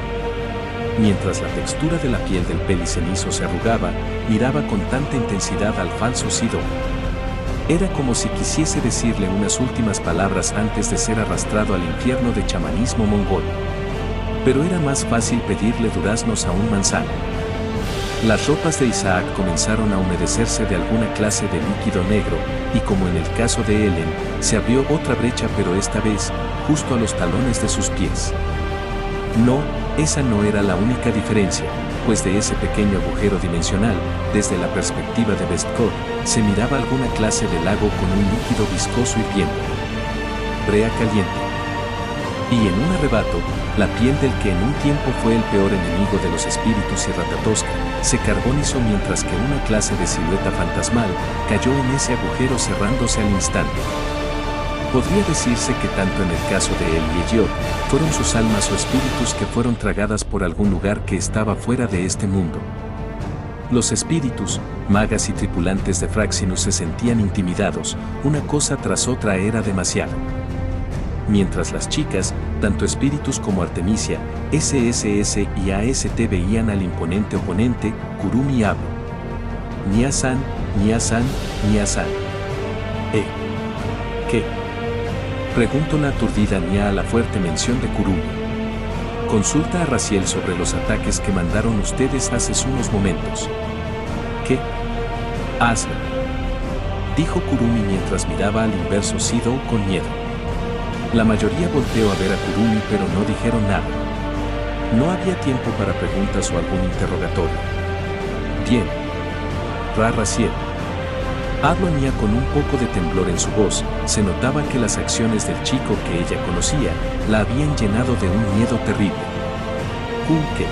Speaker 1: Mientras la textura de la piel del pelicenizo se arrugaba, miraba con tanta intensidad al falso Sidou. Era como si quisiese decirle unas últimas palabras antes de ser arrastrado al infierno de chamanismo mongol. Pero era más fácil pedirle duraznos a un manzano. Las ropas de Isaac comenzaron a humedecerse de alguna clase de líquido negro, y como en el caso de Ellen, se abrió otra brecha, pero esta vez, justo a los talones de sus pies. No, esa no era la única diferencia, pues de ese pequeño agujero dimensional, desde la perspectiva de Bestkot, se miraba alguna clase de lago con un líquido viscoso hirviendo. Brea caliente. Y en un arrebato, la piel del que en un tiempo fue el peor enemigo de los espíritus y Ratatosca, se carbonizó mientras que una clase de silueta fantasmal cayó en ese agujero cerrándose al instante. Podría decirse que tanto en el caso de él y Elliot, fueron sus almas o espíritus que fueron tragadas por algún lugar que estaba fuera de este mundo. Los espíritus, magas y tripulantes de Fraxinus se sentían intimidados, una cosa tras otra era demasiado. Mientras las chicas, tanto espíritus como Artemisia, SSS y AST veían al imponente oponente, Kurumi y Ablo. Nia-san, Nia-san, Nia-san. ¿Qué? Preguntó la aturdida Nia a la fuerte mención de Kurumi. Consulta a Raziel sobre los ataques que mandaron ustedes hace unos momentos. ¿Qué? Hazlo. Dijo Kurumi mientras miraba al inverso Sidou con miedo. La mayoría volteó a ver a Kurumi pero no dijeron nada. No había tiempo para preguntas o algún interrogatorio. Bien. Raziel. Habló Nia con un poco de temblor en su voz, se notaba que las acciones del chico que ella conocía la habían llenado de un miedo terrible. ¿Qué?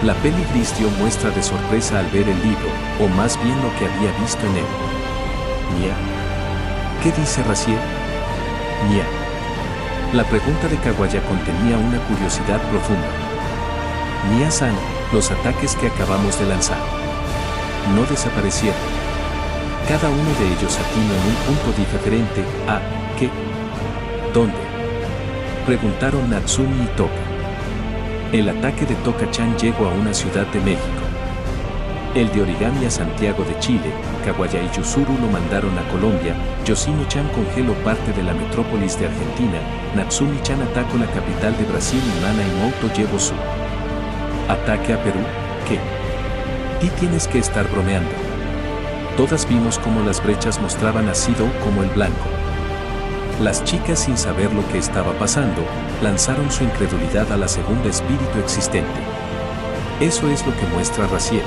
Speaker 1: La peli gris dio muestra de sorpresa al ver el libro, o más bien lo que había visto en él. Nia. ¿Qué dice Raziel? Nia. La pregunta de Kawaya contenía una curiosidad profunda. Nia-san, los ataques que acabamos de lanzar no desaparecieron. Cada uno de ellos atinó en un punto diferente. ¿Qué? ¿Dónde? Preguntaron Natsumi y Toka. El ataque de Toka-chan llegó a una ciudad de México. El de Origami a Santiago de Chile, Kawaya y Yuzuru lo mandaron a Colombia, Yoshino-chan congeló parte de la metrópolis de Argentina, Natsumi-chan atacó la capital de Brasil y Mana y Mouto llevó su ataque a Perú. ¿Qué? Ti tienes que estar bromeando. Todas vimos cómo las brechas mostraban a Sidou como el blanco. Las chicas, sin saber lo que estaba pasando, lanzaron su incredulidad a la segunda espíritu existente. Eso es lo que muestra Raziel.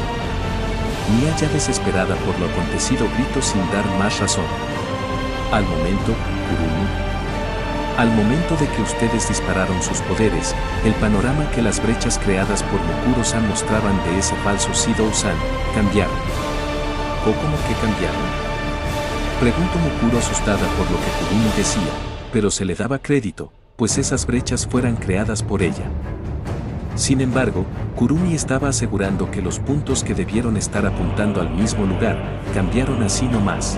Speaker 1: Nia, ya desesperada por lo acontecido, gritó sin dar más razón. Al momento, Kurumi. Al momento de que ustedes dispararon sus poderes, el panorama que las brechas creadas por Mukuro-san mostraban de ese falso Sidou-san, cambiaron. ¿O cómo que cambiaron? Preguntó Mukuro asustada por lo que Kurumi decía, pero se le daba crédito, pues esas brechas fueran creadas por ella. Sin embargo, Kurumi estaba asegurando que los puntos que debieron estar apuntando al mismo lugar, cambiaron así nomás.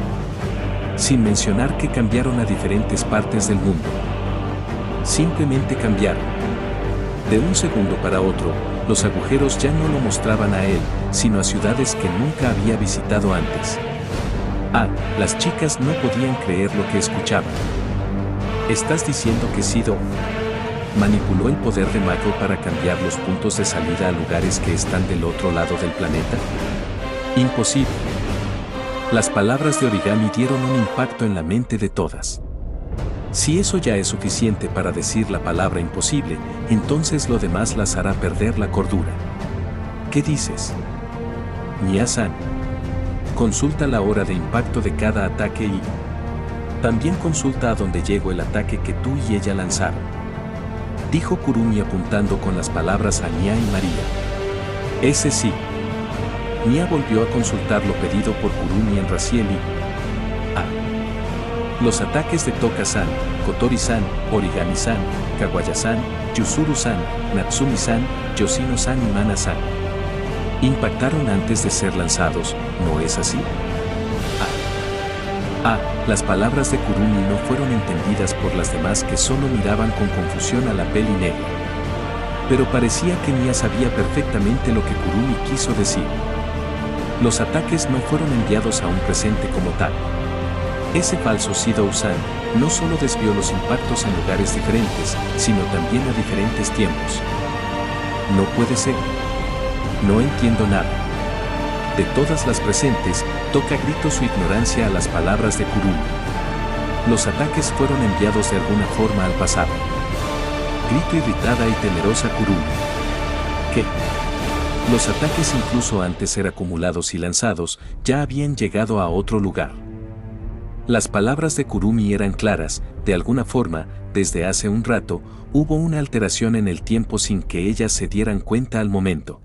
Speaker 1: Sin mencionar que cambiaron a diferentes partes del mundo. Simplemente cambiaron. De un segundo para otro, los agujeros ya no lo mostraban a él, sino a ciudades que nunca había visitado antes. Las chicas no podían creer lo que escuchaban. ¿Estás diciendo que Sidou manipuló el poder de Mako para cambiar los puntos de salida a lugares que están del otro lado del planeta? Imposible. Las palabras de Origami dieron un impacto en la mente de todas. Si eso ya es suficiente para decir la palabra imposible, entonces lo demás las hará perder la cordura. ¿Qué dices? Nia-san. Consulta la hora de impacto de cada ataque y también consulta a dónde llegó el ataque que tú y ella lanzaron. Dijo Kurumi apuntando con las palabras a Nia y María. Ese sí. Nia volvió a consultar lo pedido por Kurumi en Raziel y los ataques de Toka-san, Kotori-san, Origami-san, Kawaya-san, Yuzuru-san, Natsumi-san, Yoshino-san y Mana-san. Impactaron antes de ser lanzados, ¿no es así? Las palabras de Kurumi no fueron entendidas por las demás, que solo miraban con confusión a la peli negra. Pero parecía que Nia sabía perfectamente lo que Kurumi quiso decir. Los ataques no fueron enviados a un presente como tal. Ese falso Sidou-san no solo desvió los impactos en lugares diferentes, sino también a diferentes tiempos. No puede ser. No entiendo nada. De todas las presentes, Toka gritó su ignorancia a las palabras de Kurumi. Los ataques fueron enviados de alguna forma al pasado. Grito irritada y temerosa Kurumi. ¿Qué? Los ataques, incluso antes ser acumulados y lanzados, ya habían llegado a otro lugar. Las palabras de Kurumi eran claras, de alguna forma, desde hace un rato, hubo una alteración en el tiempo sin que ellas se dieran cuenta al momento.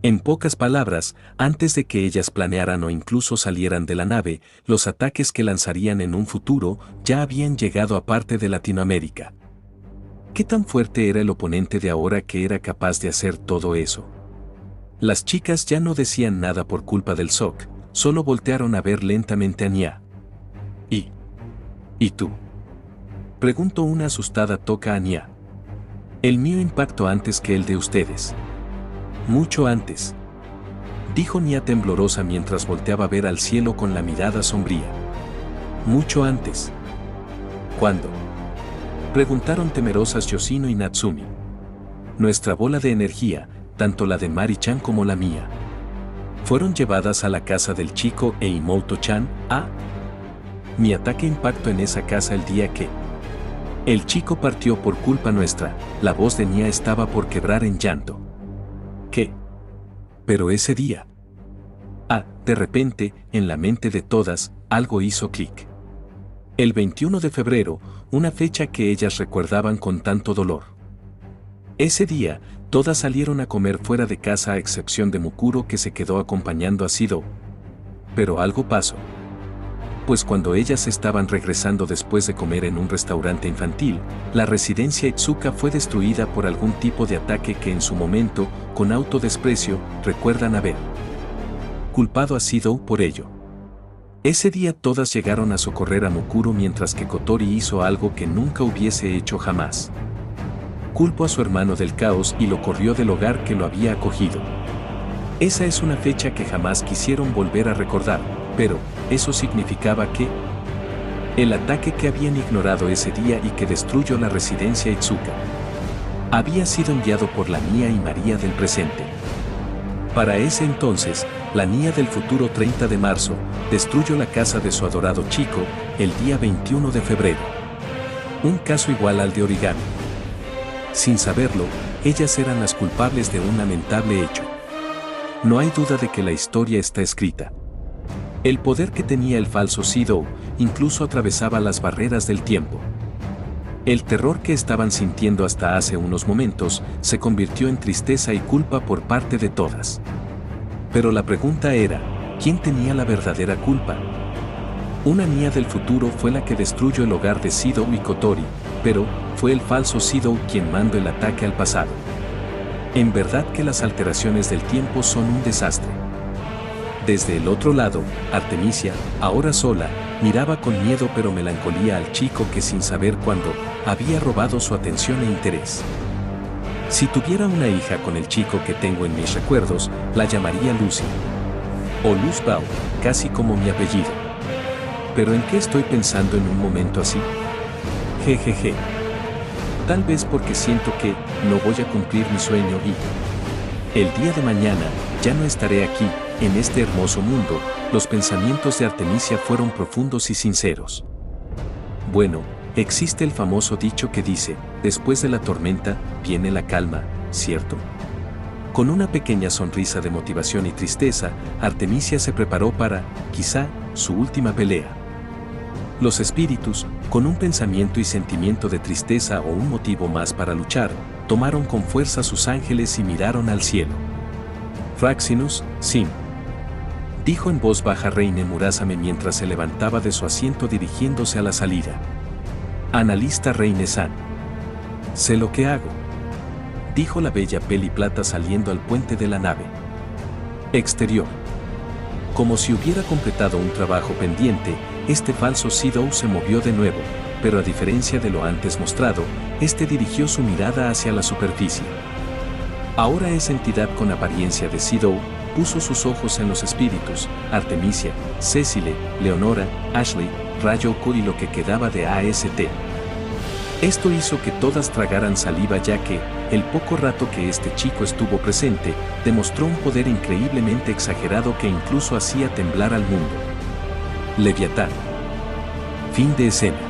Speaker 1: En pocas palabras, antes de que ellas planearan o incluso salieran de la nave, los ataques que lanzarían en un futuro ya habían llegado a parte de Latinoamérica. ¿Qué tan fuerte era el oponente de ahora que era capaz de hacer todo eso? Las chicas ya no decían nada por culpa del shock, solo voltearon a ver lentamente a Nia. ¿Y tú? Preguntó una asustada Toca a Nia. El mío impactó antes que el de ustedes. Mucho antes. Dijo Nia temblorosa mientras volteaba a ver al cielo con la mirada sombría. Mucho antes. ¿Cuándo? Preguntaron temerosas Yoshino y Natsumi. Nuestra bola de energía, tanto la de Mari-chan como la mía, fueron llevadas a la casa del chico e Imoto-chan. Mi ataque impactó en esa casa el día que el chico partió por culpa nuestra. La voz de Nia estaba por quebrar en llanto. ¿Qué? Pero ese día. De repente, en la mente de todas, algo hizo clic. El 21 de febrero, una fecha que ellas recordaban con tanto dolor. Ese día, todas salieron a comer fuera de casa a excepción de Mukuro, que se quedó acompañando a Shido. Pero algo pasó. Pues cuando ellas estaban regresando después de comer en un restaurante infantil, la residencia Itsuka fue destruida por algún tipo de ataque que en su momento, con autodesprecio, recuerdan haber culpado a Shido por ello. Ese día todas llegaron a socorrer a Mukuro mientras que Kotori hizo algo que nunca hubiese hecho jamás. Culpó a su hermano del caos y lo corrió del hogar que lo había acogido. Esa es una fecha que jamás quisieron volver a recordar, pero eso significaba que el ataque que habían ignorado ese día y que destruyó la residencia Itsuka había sido enviado por la Nia y María del presente. Para ese entonces, la Nia del futuro 30 de marzo destruyó la casa de su adorado chico el día 21 de febrero. Un caso igual al de Origami. Sin saberlo, ellas eran las culpables de un lamentable hecho. No hay duda de que la historia está escrita. El poder que tenía el falso Shido incluso atravesaba las barreras del tiempo. El terror que estaban sintiendo hasta hace unos momentos se convirtió en tristeza y culpa por parte de todas. Pero la pregunta era, ¿quién tenía la verdadera culpa? Una Nia del futuro fue la que destruyó el hogar de Shido y Kotori, pero fue el falso Shido quien mandó el ataque al pasado. En verdad que las alteraciones del tiempo son un desastre. Desde el otro lado, Artemisia, ahora sola, miraba con miedo pero melancolía al chico que sin saber cuándo, había robado su atención e interés. Si tuviera una hija con el chico que tengo en mis recuerdos, la llamaría Lucy. O Luz Bao, casi como mi apellido. ¿Pero en qué estoy pensando en un momento así? Jejeje. Tal vez porque siento que no voy a cumplir mi sueño y el día de mañana ya no estaré aquí, en este hermoso mundo. Los pensamientos de Artemisia fueron profundos y sinceros. Bueno, existe el famoso dicho que dice, después de la tormenta, viene la calma, ¿cierto? Con una pequeña sonrisa de motivación y tristeza, Artemisia se preparó para, quizá, su última pelea. Los espíritus, con un pensamiento y sentimiento de tristeza o un motivo más para luchar, tomaron con fuerza sus ángeles y miraron al cielo. Fraxinus, Sim. Dijo en voz baja Reine Murasame mientras se levantaba de su asiento dirigiéndose a la salida. Analista Reine-san. Sé lo que hago. Dijo la bella Peli Plata saliendo al puente de la nave. Exterior. Como si hubiera completado un trabajo pendiente, este falso Shido se movió de nuevo, pero a diferencia de lo antes mostrado, este dirigió su mirada hacia la superficie. Ahora esa entidad con apariencia de Shido puso sus ojos en los espíritus, Artemisia, Cecile, Leonora, Ashley, Ryoko y lo que quedaba de AST. Esto hizo que todas tragaran saliva ya que, el poco rato que este chico estuvo presente, demostró un poder increíblemente exagerado que incluso hacía temblar al mundo. Leviatán. Fin de escena.